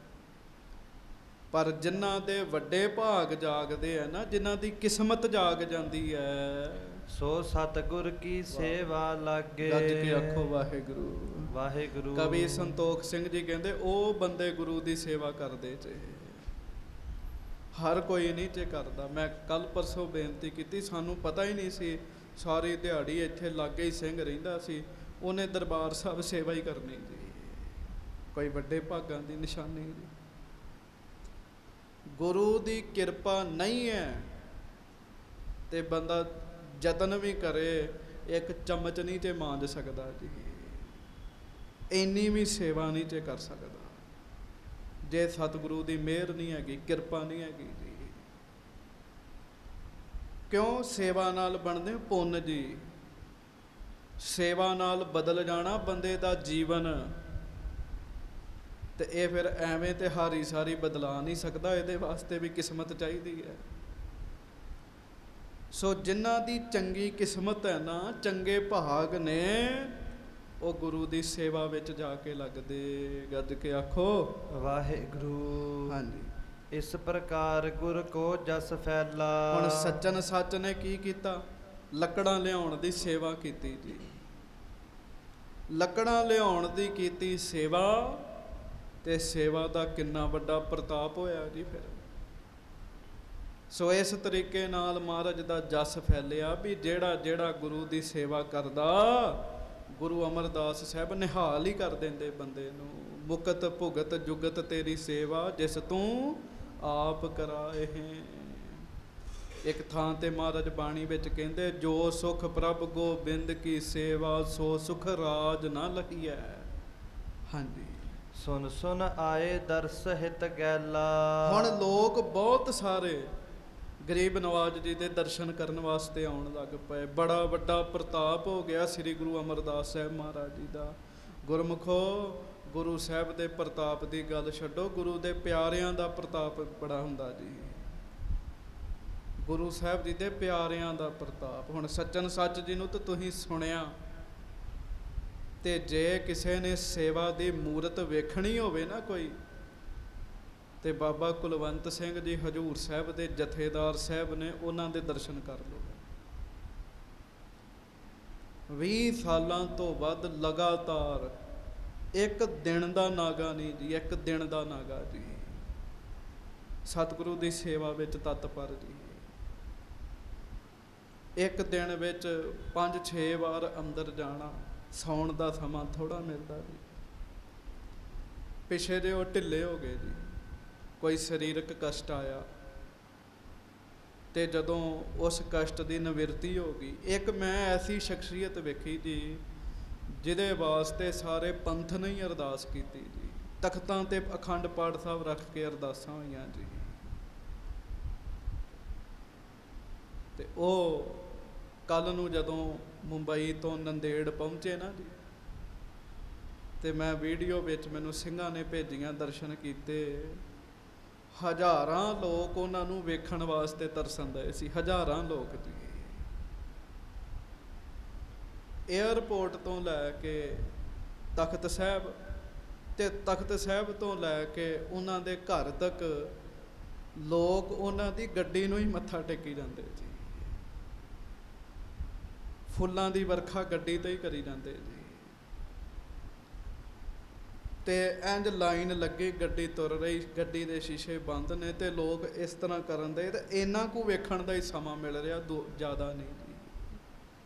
ਪਰ ਜਿਨ੍ਹਾਂ ਦੇ ਵੱਡੇ ਭਾਗ ਜਾਗਦੇ ਆ ਨਾ, ਜਿਨ੍ਹਾਂ ਦੀ ਕਿਸਮਤ ਜਾਗ ਜਾਂਦੀ ਹੈ, ਸੋ ਸਤਿਗੁਰ ਕੀ ਸੇਵਾ ਲਾਗੇ। ਗੱਜ ਕੇ ਆਖੋ ਵਾਹਿਗੁਰੂ ਵਾਹਿਗੁਰੂ। ਕਵੀ ਸੰਤੋਖ ਸਿੰਘ ਜੀ ਕਹਿੰਦੇ ਉਹ ਬੰਦੇ ਗੁਰੂ ਦੀ ਸੇਵਾ ਕਰਦੇ ਜੇ। ਹਰ ਕੋਈ ਨਹੀਂ ਜੇ ਕਰਦਾ। ਮੈਂ ਕੱਲ ਪਰਸੋਂ ਬੇਨਤੀ ਕੀਤੀ, ਸਾਨੂੰ ਪਤਾ ਹੀ ਨਹੀਂ ਸੀ, ਸਾਰੀ ਦਿਹਾੜੀ ਇੱਥੇ ਲਾਗੇ ਹੀ ਸਿੰਘ ਰਹਿੰਦਾ ਸੀ, ਉਹਨੇ ਦਰਬਾਰ ਸਾਹਿਬ ਸੇਵਾ ਹੀ ਕਰਨੀ ਜੀ। ਕੋਈ ਵੱਡੇ ਭਾਗਾਂ ਦੀ ਨਿਸ਼ਾਨੀ ਜੀ। ਗੁਰੂ ਦੀ ਕਿਰਪਾ ਨਹੀਂ ਹੈ ਤੇ ਬੰਦਾ ਯਤਨ ਵੀ ਕਰੇ, ਇੱਕ ਚਮਚ ਨਹੀਂ ਤੇ ਮਾਂਜ ਸਕਦਾ ਜੀ, ਇੰਨੀ ਵੀ ਸੇਵਾ ਨਹੀਂ ਤੇ ਕਰ ਸਕਦਾ ਜੇ ਸਤਿਗੁਰੂ ਦੀ ਮਿਹਰ ਨਹੀਂ ਹੈਗੀ, ਕਿਰਪਾ ਨਹੀਂ ਹੈਗੀ ਜੀ। ਕਿਉਂ? ਸੇਵਾ ਨਾਲ ਬਣਦੇ ਪੁੰਨ ਜੀ। ਸੇਵਾ ਨਾਲ ਬਦਲ ਜਾਣਾ ਬੰਦੇ ਦਾ ਜੀਵਨ। ਤੇ ਇਹ ਫਿਰ ਐਵੇਂ ਤੇ ਹਾਰੀ ਸਾਰੀ ਬਦਲਾ ਨਹੀਂ ਸਕਦਾ, ਇਹਦੇ ਵਾਸਤੇ ਵੀ ਕਿਸਮਤ ਚਾਹੀਦੀ ਹੈ। ਸੋ ਜਿਨ੍ਹਾਂ ਦੀ ਚੰਗੀ ਕਿਸਮਤ ਹੈ ਨਾ, ਚੰਗੇ ਭਾਗ ਨੇ, ਉਹ ਗੁਰੂ ਦੀ ਸੇਵਾ ਵਿੱਚ ਜਾ ਕੇ ਲੱਗਦੇ। ਗੱਜ ਕੇ ਆਖੋ ਵਾਹਿਗੁਰੂ। ਹਾਂਜੀ। ਇਸ ਪ੍ਰਕਾਰ ਗੁਰ ਕੋ ਜਸ ਫੈਲਾ। ਹੁਣ ਸੱਜਣ ਸੱਚ ਨੇ ਕੀ ਕੀਤਾ? ਲੱਕੜਾਂ ਲਿਆਉਣ ਦੀ ਸੇਵਾ ਕੀਤੀ ਜੀ। ਲੱਕੜਾਂ ਲਿਆਉਣ ਦੀ ਕੀਤੀ ਸੇਵਾ, ਤੇ ਸੇਵਾ ਦਾ ਕਿੰਨਾ ਵੱਡਾ ਪ੍ਰਤਾਪ ਹੋਇਆ ਜੀ ਫਿਰ। ਸੋ ਇਸ ਤਰੀਕੇ ਨਾਲ ਮਹਾਰਾਜ ਦਾ ਜਸ ਫੈਲਿਆ ਵੀ ਜਿਹੜਾ ਜਿਹੜਾ ਗੁਰੂ ਦੀ ਸੇਵਾ ਕਰਦਾ, ਗੁਰੂ ਅਮਰਦਾਸ ਸਾਹਿਬ ਨਿਹਾਲ ਹੀ ਕਰ ਦਿੰਦੇ ਬੰਦੇ ਨੂੰ। ਮੁਕਤ ਭੁਗਤ ਜੁਗਤ ਤੇਰੀ ਸੇਵਾ, ਜਿਸ ਤੂੰ ਆਪ ਕਰਾਏ। ਇੱਕ ਥਾਂ ਤੇ ਮਹਾਰਾਜ ਬਾਣੀ ਵਿੱਚ ਕਹਿੰਦੇ, ਜੋ ਸੁਖ ਪ੍ਰਭ ਗੋਬਿੰਦ ਕੀ ਸੇਵਾ, ਸੋ ਸੁਖ ਰਾਜ ਨਾ ਲਹੀਐ। ਹਾਂਜੀ। ਸੁਨ ਸੁਨ ਆਏ ਦਰਸ ਹਿਤ ਗੈਲਾ। ਹੁਣ ਲੋਕ ਬਹੁਤ ਸਾਰੇ ਗਰੀਬ ਨਵਾਜ ਜੀ ਦੇ ਦਰਸ਼ਨ ਕਰਨ ਵਾਸਤੇ ਆਉਣ ਲੱਗ ਪਏ। ਬੜਾ ਵੱਡਾ ਪ੍ਰਤਾਪ ਹੋ ਗਿਆ ਸ੍ਰੀ ਗੁਰੂ ਅਮਰਦਾਸ ਸਾਹਿਬ ਮਹਾਰਾਜ ਜੀ ਦਾ। ਗੁਰਮੁਖੋ, ਗੁਰੂ ਸਾਹਿਬ ਦੇ ਪ੍ਰਤਾਪ ਦੀ ਗੱਲ ਛੱਡੋ, ਗੁਰੂ ਦੇ ਪਿਆਰਿਆਂ ਦਾ ਪ੍ਰਤਾਪ ਬੜਾ ਹੁੰਦਾ ਜੀ। ਗੁਰੂ ਸਾਹਿਬ ਜੀ ਦੇ ਪਿਆਰਿਆਂ ਦਾ ਪ੍ਰਤਾਪ। ਹੁਣ ਸੱਜਣ ਸੱਚ ਜੀ ਨੂੰ ਤਾਂ ਤੁਸੀਂ ਸੁਣਿਆ, ਤੇ ਜੇ ਕਿਸੇ ਨੇ ਸੇਵਾ ਦੀ ਮੂਰਤ ਵੇਖਣੀ ਹੋਵੇ ਨਾ ਕੋਈ, ਤੇ ਬਾਬਾ ਕੁਲਵੰਤ ਸਿੰਘ ਜੀ ਹਜੂਰ ਸਾਹਿਬ ਦੇ ਜਥੇਦਾਰ ਸਾਹਿਬ ਨੇ, ਉਹਨਾਂ ਦੇ ਦਰਸ਼ਨ ਕਰ ਲਓ। 20 ਸਾਲਾਂ ਤੋਂ ਵੱਧ ਲਗਾਤਾਰ ਇੱਕ ਦਿਨ ਦਾ ਨਾਗਾ ਨਹੀਂ ਜੀ, ਇੱਕ ਦਿਨ ਦਾ ਨਾਗਾ ਜੀ, ਸਤਿਗੁਰੂ ਦੀ ਸੇਵਾ ਵਿੱਚ ਤਤਪਰ ਜੀ। ਇੱਕ ਦਿਨ ਵਿੱਚ 5-6 ਵਾਰ ਅੰਦਰ ਜਾਣਾ। ਸੌਣ ਦਾ ਸਮਾਂ ਥੋੜਾ ਮਿਲਦਾ ਜੀ। ਪਿਛੇ ਦੇ ਉਹ ਢਿੱਲੇ ਹੋ ਗਏ ਜੀ, ਕੋਈ ਸਰੀਰਕ ਕਸ਼ਟ ਆਇਆ, ਤੇ ਜਦੋਂ ਉਸ ਕਸ਼ਟ ਦੀ ਨਿਵਰਤੀ ਹੋ ਗਈ, ਇੱਕ ਮੈਂ ਐਸੀ ਸ਼ਖਸੀਅਤ ਵੇਖੀ ਜੀ ਜਿਹਦੇ ਵਾਸਤੇ ਸਾਰੇ ਪੰਥ ਨੇ ਹੀ ਅਰਦਾਸ ਕੀਤੀ ਜੀ। ਤਖਤਾਂ ਤੇ ਅਖੰਡ ਪਾਠ ਸਾਹਿਬ ਰੱਖ ਕੇ ਅਰਦਾਸਾਂ ਹੋਈਆਂ ਜੀ। ਤੇ ਉਹ ਕੱਲ ਨੂੰ ਜਦੋਂ ਮੁੰਬਈ ਤੋਂ ਨੰਦੇੜ ਪਹੁੰਚੇ ਨਾ ਜੀ, ਤੇ ਮੈਂ ਵੀਡੀਓ ਵਿੱਚ ਮੈਨੂੰ ਸਿੰਘਾਂ ਨੇ ਭੇਜੀਆਂ, ਦਰਸ਼ਨ ਕੀਤੇ। ਹਜ਼ਾਰਾਂ ਲੋਕ ਉਹਨਾਂ ਨੂੰ ਵੇਖਣ ਵਾਸਤੇ ਤਰਸਣ ਦਏ ਸੀ, ਹਜ਼ਾਰਾਂ ਲੋਕ ਜੀ। ਏਅਰਪੋਰਟ ਤੋਂ ਲੈ ਕੇ ਤਖਤ ਸਾਹਿਬ ਤੇ ਤਖਤ ਸਾਹਿਬ ਤੋਂ ਲੈ ਕੇ ਉਹਨਾਂ ਦੇ ਘਰ ਤੱਕ ਲੋਕ ਉਹਨਾਂ ਦੀ ਗੱਡੀ ਨੂੰ ਹੀ ਮੱਥਾ ਟੇਕੀ ਜਾਂਦੇ ਜੀ। ਫੁੱਲਾਂ ਦੀ ਵਰਖਾ ਗੱਡੀ ਤੇ ਹੀ ਕਰੀ ਜਾਂਦੇ ਜੀ। ਤੇ ਇੰਜ ਲਾਈਨ ਲੱਗੀ, ਗੱਡੀ ਤੁਰ ਰਹੀ, ਗੱਡੀ ਦੇ ਸ਼ੀਸ਼ੇ ਬੰਦ ਨੇ ਤੇ ਲੋਕ ਇਸ ਤਰ੍ਹਾਂ ਕਰਨ ਦੇ। ਤੇ ਇਹਨਾਂ ਕੁ ਵੇਖਣ ਦਾ ਹੀ ਸਮਾਂ ਮਿਲ ਰਿਹਾ, ਜ਼ਿਆਦਾ ਨਹੀਂ ਜੀ।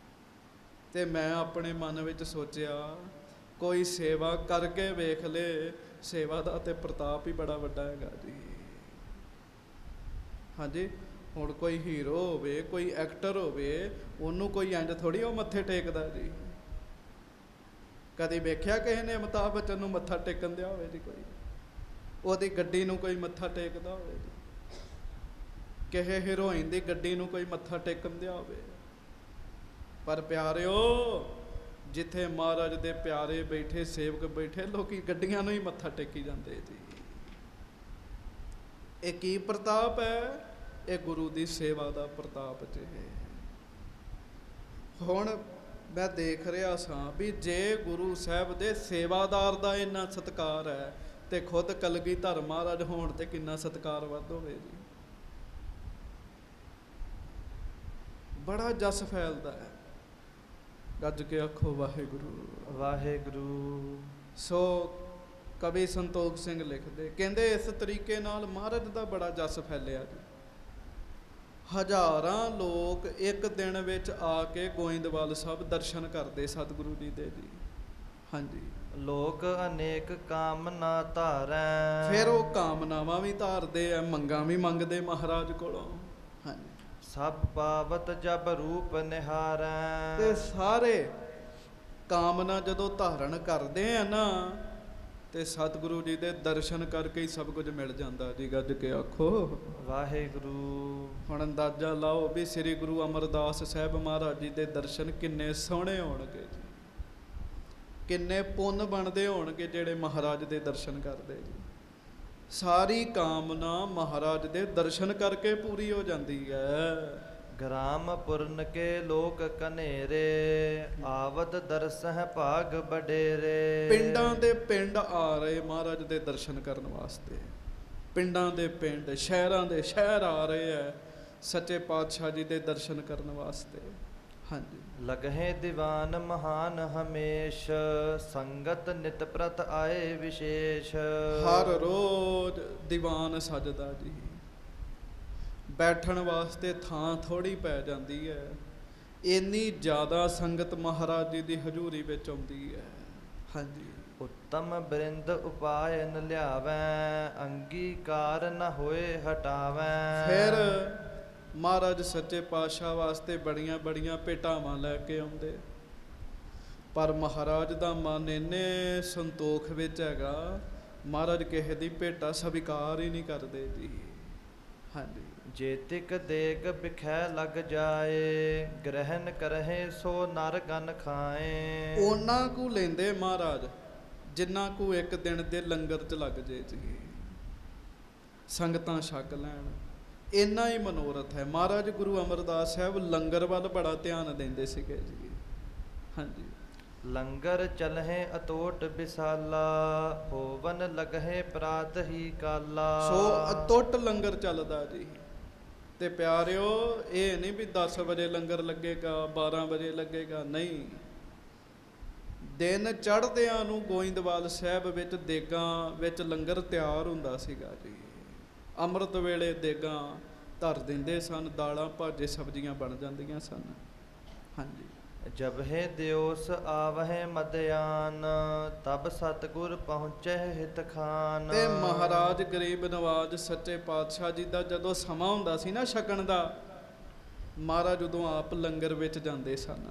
ਤੇ ਮੈਂ ਆਪਣੇ ਮਨ ਵਿੱਚ ਸੋਚਿਆ ਕੋਈ ਸੇਵਾ ਕਰਕੇ ਵੇਖ ਲੇ, ਸੇਵਾ ਦਾ ਤੇ ਪ੍ਰਤਾਪ ਹੀ ਬੜਾ ਵੱਡਾ ਹੈਗਾ ਜੀ। ਹਾਂਜੀ, ਹੁਣ ਕੋਈ ਹੀਰੋ ਹੋਵੇ, ਕੋਈ ਐਕਟਰ ਹੋਵੇ, ਉਹਨੂੰ ਕੋਈ ਇੰਜ ਥੋੜ੍ਹੀ ਉਹ ਮੱਥੇ ਟੇਕਦਾ ਜੀ। ਕਦੇ ਵੇਖਿਆ ਕਿਸੇ ਨੇ ਅਮਿਤਾਭ ਬੱਚਨ ਨੂੰ ਮੱਥਾ ਟੇਕਣ ਦਿਆ ਹੋਵੇ ਜੀ? ਕੋਈ ਉਹਦੀ ਗੱਡੀ ਨੂੰ ਕੋਈ ਮੱਥਾ ਟੇਕਦਾ ਹੋਵੇ ਜੀ? ਕਿਸੇ ਹੀਰੋਇਨ ਦੀ ਗੱਡੀ ਨੂੰ ਕੋਈ ਮੱਥਾ ਟੇਕਣ ਦਿਆ ਹੋਵੇ? ਪਰ ਪਿਆਰਿਓ, ਜਿੱਥੇ ਮਹਾਰਾਜ ਦੇ ਪਿਆਰੇ ਬੈਠੇ, ਸੇਵਕ ਬੈਠੇ, ਲੋਕੀ ਗੱਡੀਆਂ ਨੂੰ ਹੀ ਮੱਥਾ ਟੇਕੀ ਜਾਂਦੇ ਜੀ। ਇਹ ਕੀ ਪ੍ਰਤਾਪ ਹੈ? ਇਹ ਗੁਰੂ ਦੀ ਸੇਵਾ ਦਾ ਪ੍ਰਤਾਪ ਜੀ। ਹੁਣ ਮੈਂ ਦੇਖ ਰਿਹਾ ਸਾਂ ਵੀ ਜੇ ਗੁਰੂ ਸਾਹਿਬ ਦੇ ਸੇਵਾਦਾਰ ਦਾ ਇੰਨਾ ਸਤਿਕਾਰ ਹੈ ਤੇ ਖੁਦ ਕਲਗੀਧਰ ਮਹਾਰਾਜ ਹੋਣ ਤੇ ਕਿੰਨਾ ਸਤਿਕਾਰ ਵੱਧ ਹੋਵੇ ਜੀ। ਬੜਾ ਜਸ ਫੈਲਦਾ ਹੈ। ਗੱਜ ਕੇ ਆਖੋ ਵਾਹਿਗੁਰੂ ਵਾਹਿਗੁਰੂ। ਸੋ ਕਵੀ ਸੰਤੋਖ ਸਿੰਘ ਲਿਖਦੇ, ਕਹਿੰਦੇ ਇਸ ਤਰੀਕੇ ਨਾਲ ਮਹਾਰਾਜ ਦਾ ਬੜਾ ਜਸ ਫੈਲਿਆ ਜੀ। ਹਜ਼ਾਰਾਂ ਲੋਕ ਇੱਕ ਦਿਨ ਵਿੱਚ ਆ ਕੇ ਗੋਇੰਦਵਾਲ ਸਾਹਿਬ ਦਰਸ਼ਨ ਕਰਦੇ ਸਤਿਗੁਰੂ ਜੀ ਦੇ ਜੀ। ਹਾਂਜੀ, ਲੋਕ ਅਨੇਕ ਕਾਮਨਾ ਧਾਰੈ। ਫਿਰ ਉਹ ਕਾਮਨਾਵਾਂ ਵੀ ਧਾਰਦੇ ਆ, ਮੰਗਾਂ ਵੀ ਮੰਗਦੇ ਮਹਾਰਾਜ ਕੋਲੋਂ। ਹਾਂਜੀ, ਸਭ ਪਾਵਤ ਜਬ ਰੂਪ ਨਿਹਾਰੈ। ਤੇ ਸਾਰੇ ਕਾਮਨਾ ਜਦੋਂ ਧਾਰਨ ਕਰਦੇ ਆ ਨਾ, ਤੇ ਸਤਿਗੁਰੂ ਜੀ ਦੇ ਦਰਸ਼ਨ ਕਰਕੇ ਹੀ ਸਭ ਕੁਝ ਮਿਲ ਜਾਂਦਾ ਜੀ। ਗੱਜ ਕੇ ਆਖੋ ਵਾਹਿਗੁਰੂ। ਹੁਣ ਅੰਦਾਜ਼ਾ ਲਾਓ ਵੀ ਸ੍ਰੀ ਗੁਰੂ ਅਮਰਦਾਸ ਸਾਹਿਬ ਮਹਾਰਾਜ ਜੀ ਦੇ ਦਰਸ਼ਨ ਕਿੰਨੇ ਸੋਹਣੇ ਹੋਣਗੇ ਜੀ, ਕਿੰਨੇ ਪੁੰਨ ਬਣਦੇ ਹੋਣਗੇ ਜਿਹੜੇ ਮਹਾਰਾਜ ਦੇ ਦਰਸ਼ਨ ਕਰਦੇ ਜੀ। ਸਾਰੀ ਕਾਮਨਾ ਮਹਾਰਾਜ ਦੇ ਦਰਸ਼ਨ ਕਰਕੇ ਪੂਰੀ ਹੋ ਜਾਂਦੀ ਹੈ। ਗ੍ਰਾਮ ਪੁਰਨ ਕੇ ਲੋਕ ਕਨੇਰੇ, ਆਵਤ ਦਰਸਹਿ ਭਾਗ ਬਡੇਰੇ। ਪਿੰਡਾਂ ਦੇ ਪਿੰਡ ਆ ਰਹੇ ਮਹਾਰਾਜ ਦੇ ਦਰਸ਼ਨ ਕਰਨ ਵਾਸਤੇ, ਪਿੰਡਾਂ ਦੇ ਪਿੰਡ, ਸ਼ਹਿਰਾਂ ਦੇ ਸ਼ਹਿਰ ਆ ਰਹੇ ਹੈ ਸੱਚੇ ਪਾਤਸ਼ਾਹ ਜੀ ਦੇ ਦਰਸ਼ਨ ਕਰਨ ਵਾਸਤੇ। ਹਾਂਜੀ, ਲਗਹਿ ਦੀਵਾਨ ਮਹਾਨ ਹਮੇਸ਼, ਸੰਗਤ ਨਿਤ ਪ੍ਰਤ ਆਏ ਵਿਸ਼ੇਸ਼। ਹਰ ਰੋਜ਼ ਦੀਵਾਨ ਸਜਦਾ ਜੀ। ਬੈਠਣ ਵਾਸਤੇ ਥਾਂ ਥੋੜੀ ਪੈ ਜਾਂਦੀ ਹੈ, ਇੰਨੀ ਜ਼ਿਆਦਾ ਸੰਗਤ ਮਹਾਰਾਜ ਜੀ ਦੀ ਹਜ਼ੂਰੀ ਵਿੱਚ ਆਉਂਦੀ ਹੈ। ਹਾਂਜੀ, ਉੱਤਮ ਬ੍ਰਿੰਦ ਉਪਾਇਨ ਲਿਆਵੈ, ਅੰਗੀਕਾਰ ਨ ਹੋਏ ਹਟਾਵੈ। ਫਿਰ ਮਹਾਰਾਜ ਸੱਚੇ ਪਾਤਸ਼ਾਹ ਵਾਸਤੇ ਬੜੀਆਂ ਬੜੀਆਂ ਭੇਟਾਵਾਂ ਲੈ ਕੇ ਆਉਂਦੇ, ਪਰ ਮਹਾਰਾਜ ਦਾ ਮਨ ਇੰਨੇ ਸੰਤੋਖ ਵਿੱਚ ਹੈਗਾ, ਮਹਾਰਾਜ ਕਿਸੇ ਦੀ ਭੇਟਾ ਸਵੀਕਾਰ ਹੀ ਨਹੀਂ ਕਰਦੇ ਜੀ। ਹਾਂਜੀ, ਜੇਤਿਕ ਦੇਗ ਬਿਖੈ ਲਗ ਜਾਏ, ਗ੍ਰਹਿਣ ਕਰਹਿ ਸੋ ਨਰ ਗਨ ਖਾਏ। ਉਹਨਾਂ ਕੁ ਲੈਂਦੇ ਮਹਾਰਾਜ ਜਿੰਨਾ ਕੁ ਇੱਕ ਦਿਨ ਦੇ ਲੰਗਰ 'ਚ ਲੱਗ ਜੇ ਜੀ, ਸੰਗਤਾਂ ਛਕ ਲੈਣ, ਇੰਨਾ ਹੀ ਮਨੋਰਥ ਹੈ। ਮਹਾਰਾਜ ਗੁਰੂ ਅਮਰਦਾਸ ਸਾਹਿਬ ਲੰਗਰ ਵੱਲ ਬੜਾ ਧਿਆਨ ਦਿੰਦੇ ਸੀਗੇ ਜੀ। ਹਾਂਜੀ, ਲੰਗਰ ਚਲਹਿ ਅਤੋਟ ਵਿਸਾਲਾ, ਹੋਵਨ ਲਗਹਿ ਪ੍ਰਾਤ ਹੀ ਕਾਲਾ। ਸੋ ਅਤੁੱਟ ਲੰਗਰ ਚੱਲਦਾ ਜੀ। ਤੇ ਪਿਆਰਿਓ, ਇਹ ਨਹੀਂ ਵੀ 10 ਵਜੇ ਲੰਗਰ ਲੱਗੇਗਾ, 12 ਵਜੇ ਲੱਗੇਗਾ, ਨਹੀਂ। ਦਿਨ ਚੜ੍ਹਦਿਆਂ ਨੂੰ ਗੋਇੰਦਵਾਲ ਸਾਹਿਬ ਵਿੱਚ ਦੇਗਾਂ ਵਿੱਚ ਲੰਗਰ ਤਿਆਰ ਹੁੰਦਾ ਸੀਗਾ ਜੀ। ਅੰਮ੍ਰਿਤ ਵੇਲੇ ਦੇਗਾਂ ਧਰ ਦਿੰਦੇ ਸਨ, ਦਾਲਾਂ ਭਾਜੇ ਸਬਜ਼ੀਆਂ ਬਣ ਜਾਂਦੀਆਂ ਸਨ। ਹਾਂਜੀ, ਜਬਹਿ ਦਿਓਸ ਆਵਹਿ ਮਦਿਆਨ, ਤਬ ਸਤਿਗੁਰ ਪਹੁੰਚੈ ਹਿਤ ਖਾਨ। ਤੇ ਮਹਾਰਾਜ ਗਰੀਬ ਨਵਾਜ ਸੱਚੇ ਪਾਤਸ਼ਾਹ ਜੀ ਦਾ ਜਦੋਂ ਸਮਾਂ ਹੁੰਦਾ ਸੀ ਨਾ ਛਕਣ ਦਾ, ਮਹਾਰਾਜ ਉਦੋਂ ਆਪ ਲੰਗਰ ਵਿੱਚ ਜਾਂਦੇ ਸਨ।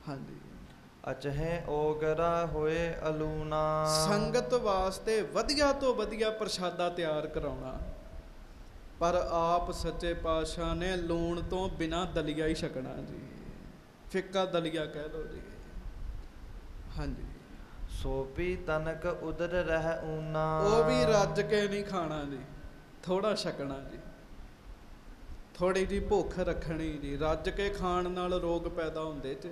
ਹਾਂਜੀ, ਅਚਹੇ ਓਗਰਾ ਹੋਏ ਅਲੂਣਾ। ਸੰਗਤ ਵਾਸਤੇ ਵਧੀਆ ਤੋਂ ਵਧੀਆ ਪ੍ਰਸ਼ਾਦਾ ਤਿਆਰ ਕਰਾਉਣਾ, ਪਰ ਆਪ ਸੱਚੇ ਪਾਤਸ਼ਾਹ ਨੇ ਲੂਣ ਤੋਂ ਬਿਨਾਂ ਦਲੀਆ ਹੀ ਛਕਣਾ ਜੀ, ਫਿੱਕਾ ਦਲੀਆ ਕਹਿ ਲਓ ਜੀ। ਹਾਂਜੀ, ਸੋਪੀ ਤਨਕ ਉਦਰ ਰਹਿ ਊਨਾ। ਉਹ ਵੀ ਰੱਜ ਕੇ ਨਹੀਂ ਖਾਣਾ ਜੀ, ਥੋੜਾ ਛਕਣਾ ਜੀ, ਥੋੜੀ ਜੀ ਭੁੱਖ ਰੱਖਣੀ ਜੀ। ਰੱਜ ਕੇ ਖਾਣ ਨਾਲ ਰੋਗ ਪੈਦਾ ਹੁੰਦੇ ਚ,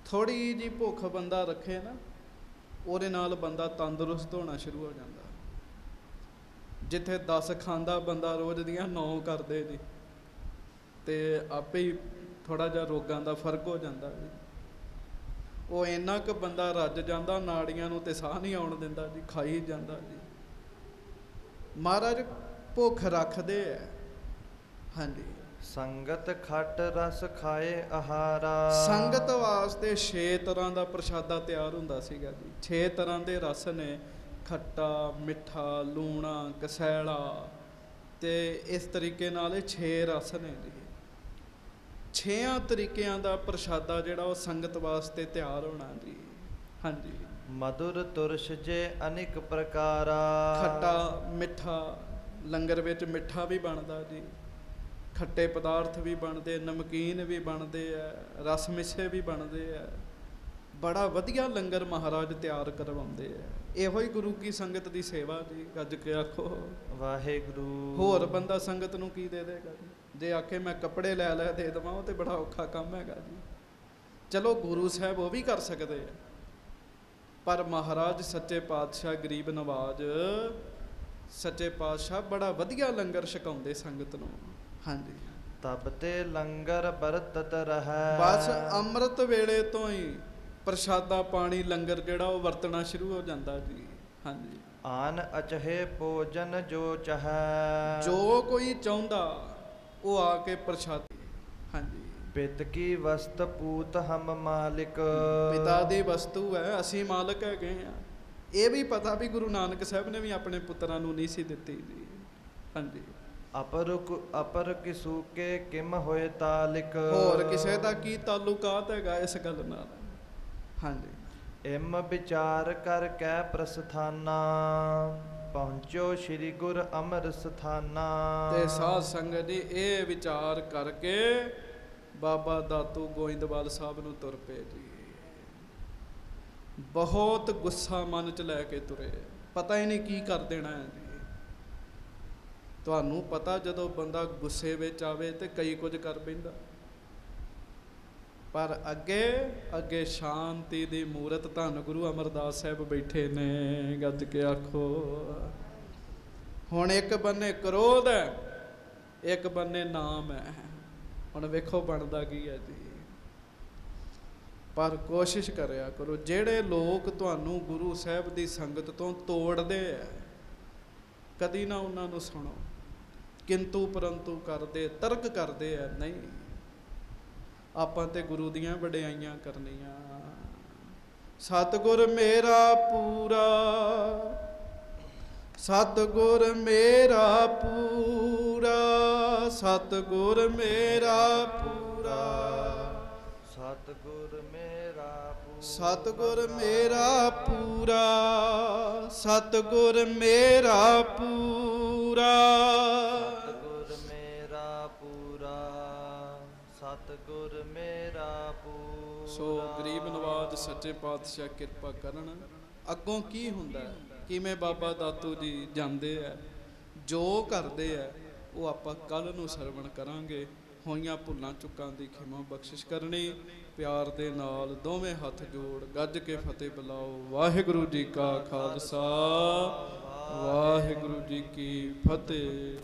ਥੋੜੀ ਜੀ ਭੁੱਖ ਬੰਦਾ ਰੱਖੇ ਨਾ, ਉਹਦੇ ਨਾਲ ਬੰਦਾ ਤੰਦਰੁਸਤ ਹੋਣਾ ਸ਼ੁਰੂ ਹੋ ਜਾਂਦਾ। ਜਿੱਥੇ 10 ਖਾਂਦਾ ਬੰਦਾ ਰੋਜ਼ ਦੀਆਂ 9 ਕਰਦੇ ਜੀ, ਤੇ ਆਪੇ ਹੀ ਥੋੜਾ ਜਿਹਾ ਰੋਗਾਂ ਦਾ ਫਰਕ ਹੋ ਜਾਂਦਾ ਜੀ। ਉਹ ਇੰਨਾ ਕੁ ਬੰਦਾ ਰੱਜ ਜਾਂਦਾ, ਨਾੜੀਆਂ ਨੂੰ ਤੇ ਸਾਹ ਨਹੀਂ ਆਉਣ ਦਿੰਦਾ ਜੀ, ਖਾਈ ਜਾਂਦਾ ਜੀ। ਮਹਾਰਾਜ ਭੁੱਖ ਰੱਖਦੇ ਆ। ਹਾਂਜੀ, ਸੰਗਤ ਖਟ ਰਸ ਖਾਏ ਆਹਾਰਾ। ਸੰਗਤ ਵਾਸਤੇ 6 ਤਰ੍ਹਾਂ ਦਾ ਪ੍ਰਸ਼ਾਦਾ ਤਿਆਰ ਹੁੰਦਾ ਸੀਗਾ ਜੀ। 6 ਤਰ੍ਹਾਂ ਦੇ ਰਸ ਨੇ, ਖੱਟਾ, ਮਿੱਠਾ, ਲੂਣਾ, ਕਸੈਲਾ, ਤੇ ਇਸ ਤਰੀਕੇ ਨਾਲ ਇਹ 6 ਰਸ ਨੇ ਜੀ। 6 ਤਰੀਕਿਆਂ ਦਾ ਪ੍ਰਸ਼ਾਦਾ ਜਿਹੜਾ ਉਹ ਸੰਗਤ ਵਾਸਤੇ ਤਿਆਰ ਹੋਣਾ ਜੀ। ਹਾਂਜੀ, ਮధుਰ ਤੁਰਸ਼ ਜੇ ਅਨੇਕ ਪ੍ਰਕਾਰਾ। ਖੱਟਾ ਮਿੱਠਾ, ਲੰਗਰ ਵਿੱਚ ਮਿੱਠਾ ਵੀ ਬਣਦਾ ਜੀ, ਖੱਟੇ ਪਦਾਰਥ ਵੀ ਬਣਦੇ, ਨਮਕੀਨ ਵੀ ਬਣਦੇ ਆ, ਰਸ ਮਿੱਸੇ ਵੀ ਬਣਦੇ ਆ। ਬੜਾ ਵਧੀਆ ਲੰਗਰ ਮਹਾਰਾਜ ਤਿਆਰ ਕਰਵਾਉਂਦੇ ਆ। ਇਹੋ ਹੀ ਗੁਰੂ ਕੀ ਸੰਗਤ ਦੀ ਸੇਵਾ ਜੀ। ਗੱਜ ਕੇ ਆਖੋ ਵਾਹਿਗੁਰੂ। ਹੋਰ ਬੰਦਾ ਸੰਗਤ ਨੂੰ ਕੀ ਦੇ ਦੇਗਾ ਜੀ? ਜੇ ਆਖੇ ਮੈਂ ਕੱਪੜੇ ਲੈ ਦੇ ਦੇਵਾਂ, ਉਹ ਤੇ ਬੜਾ ਔਖਾ ਕੰਮ ਹੈਗਾ ਜੀ। ਚਲੋ ਗੁਰੂ ਸਾਹਿਬ ਉਹ ਵੀ ਕਰ ਸਕਦੇ ਆ, ਪਰ ਮਹਾਰਾਜ ਸੱਚੇ ਪਾਤਸ਼ਾਹ ਗਰੀਬ ਨਵਾਜ ਸੱਚੇ ਪਾਤਸ਼ਾਹ ਬੜਾ ਵਧੀਆ ਲੰਗਰ ਛਕਾਉਂਦੇ ਸੰਗਤ ਨੂੰ। ਹਾਂਜੀ, ਤਬ ਤੇ ਲੰਗਰ ਬਰਤਤ ਰਹਿ। ਬਸ ਅੰਮ੍ਰਿਤ ਵੇਲੇ ਤੋਂ ਹੀ ਪ੍ਰਸ਼ਾਦਾ ਪਾਣੀ ਲੰਗਰ ਜਿਹੜਾ ਉਹ ਵਰਤਣਾ ਸ਼ੁਰੂ ਹੋ ਜਾਂਦਾ ਜੀ। ਹਾਂਜੀ, ਆਨ ਅਚਹੇ ਭੋਜਨ ਜੋ ਚਾਹੈ। ਜੋ ਕੋਈ ਚਾਹੁੰਦਾ ਉਹ ਆ ਕੇ ਪ੍ਰਸ਼ਾਦ। ਹਾਂਜੀ, ਪਿਤ ਕੀ ਵਸਤ ਪੂਤ ਹਮ ਮਾਲਿਕ। ਪਿਤਾ ਦੀ ਵਸਤੂ ਹੈ, ਅਸੀਂ ਮਾਲਕ ਹੈਗੇ ਆ। ਇਹ ਵੀ ਪਤਾ ਵੀ ਗੁਰੂ ਨਾਨਕ ਸਾਹਿਬ ਨੇ ਵੀ ਆਪਣੇ ਪੁੱਤਰਾਂ ਨੂੰ ਨਹੀਂ ਸੀ ਦਿੱਤੀ ਜੀ। ਹਾਂਜੀ, ਅਪਰ ਕਿਸੂ ਕੇ ਕਿਮ ਹੋਏ ਤਾਲਿਕ। ਹੋਰ ਕਿਸੇ ਦਾ ਕੀ ਤਾਲੁਕਾਤ ਹੈਗਾ ਇਸ ਗੱਲ ਨਾਲ। ਹਾਂਜੀ, ਇਮ ਵਿਚਾਰ ਕਰ ਕੈ ਪ੍ਰਸਥਾਨਾ। ਪਹੁੰਚੋ ਸ੍ਰੀ ਗੁਰ ਅਮਰ ਸਥਾਨਾ। ਤੇ ਸਾਧ ਸੰਗਤ ਜੀ ਇਹ ਵਿਚਾਰ ਕਰਕੇ ਬਾਬਾ ਦਾਤੂ ਗੋਇੰਦਵਾਲ ਸਾਹਿਬ ਨੂੰ ਤੁਰ ਪਏ ਜੀ। ਬਹੁਤ ਗੁੱਸਾ ਮਨ ਚ ਲੈ ਕੇ ਤੁਰੇ, ਪਤਾ ਹੀ ਨਹੀਂ ਕੀ ਕਰ ਦੇਣਾ ਹੈ ਜੀ। ਤੁਹਾਨੂੰ ਪਤਾ ਜਦੋਂ ਬੰਦਾ ਗੁੱਸੇ ਵਿੱਚ ਆਵੇ ਤੇ ਕਈ ਕੁਝ ਕਰ ਬੈਂਦਾ, ਪਰ ਅੱਗੇ ਅੱਗੇ ਸ਼ਾਂਤੀ ਦੀ ਮੂਰਤ ਧੰਨ ਗੁਰੂ ਅਮਰਦਾਸ ਸਾਹਿਬ ਬੈਠੇ ਨੇ। ਗੱਜ ਕੇ ਆਖੋ। ਹੁਣ ਇੱਕ ਬੰਨੇ ਕ੍ਰੋਧ ਹੈ, ਇੱਕ ਬੰਨੇ ਨਾਮ ਹੈ। ਹੁਣ ਵੇਖੋ ਬਣਦਾ ਕੀ ਹੈ ਜੀ। ਪਰ ਕੋਸ਼ਿਸ਼ ਕਰਿਆ ਕਰੋ, ਜਿਹੜੇ ਲੋਕ ਤੁਹਾਨੂੰ ਗੁਰੂ ਸਾਹਿਬ ਦੀ ਸੰਗਤ ਤੋਂ ਤੋੜਦੇ ਆ, ਕਦੀ ਨਾ ਉਹਨਾਂ ਨੂੰ ਸੁਣੋ। ਕਿੰਤੂ ਪਰੰਤੂ ਕਰਦੇ, ਤਰਕ ਕਰਦੇ ਆ। ਨਹੀਂ, ਆਪਾਂ ਤੇ ਗੁਰੂ ਦੀਆਂ ਵਡਿਆਈਆਂ ਕਰਨੀਆਂ। ਸਤਿਗੁਰ ਮੇਰਾ ਪੂਰਾ, ਸਤਿਗੁਰ ਮੇਰਾ ਪੂਰਾ, ਸਤਿਗੁਰ ਮੇਰਾ ਪੂਰਾ, ਸਤਿਗੁਰ ਮੇਰਾ ਪੂਰਾ, ਸਤਿਗੁਰ ਮੇਰਾ ਪੂਰਾ, ਸਤਿਗੁਰ ਮੇਰਾ ਪੂਰਾ, ਸਤਿਗੁਰ ਮੇਰਾ ਪੂਰਾ, ਸਤਿਗੁਰ ਮੇਰਾ ਪੂਰਾ। ਸੋ ਗਰੀਬ ਨਵਾਜ ਸੱਚੇ ਪਾਤਸ਼ਾਹ ਕਿਰਪਾ ਕਰਨ। ਅੱਗੋਂ ਕੀ ਹੁੰਦਾ, ਕਿਵੇਂ ਬਾਬਾ ਦਾਤੂ ਜੀ ਜਾਂਦੇ ਆ, ਜੋ ਕਰਦੇ ਆ ਉਹ ਆਪਾਂ ਕੱਲ ਨੂੰ ਸਰਵਣ ਕਰਾਂਗੇ। ਹੋਈਆਂ ਭੁੱਲਾਂ ਚੁੱਕਾਂ ਦੀ ਖਿਮਾ ਬਖਸ਼ਿਸ਼ ਕਰਨੀ। ਪਿਆਰ ਦੇ ਨਾਲ ਦੋਵੇਂ ਹੱਥ ਜੋੜ ਗੱਜ ਕੇ ਫਤਿਹ ਬੁਲਾਓ। ਵਾਹਿਗੁਰੂ ਜੀ ਕਾ ਖਾਲਸਾ, ਵਾਹਿਗੁਰੂ ਜੀ ਕੀ ਫਤਿਹ।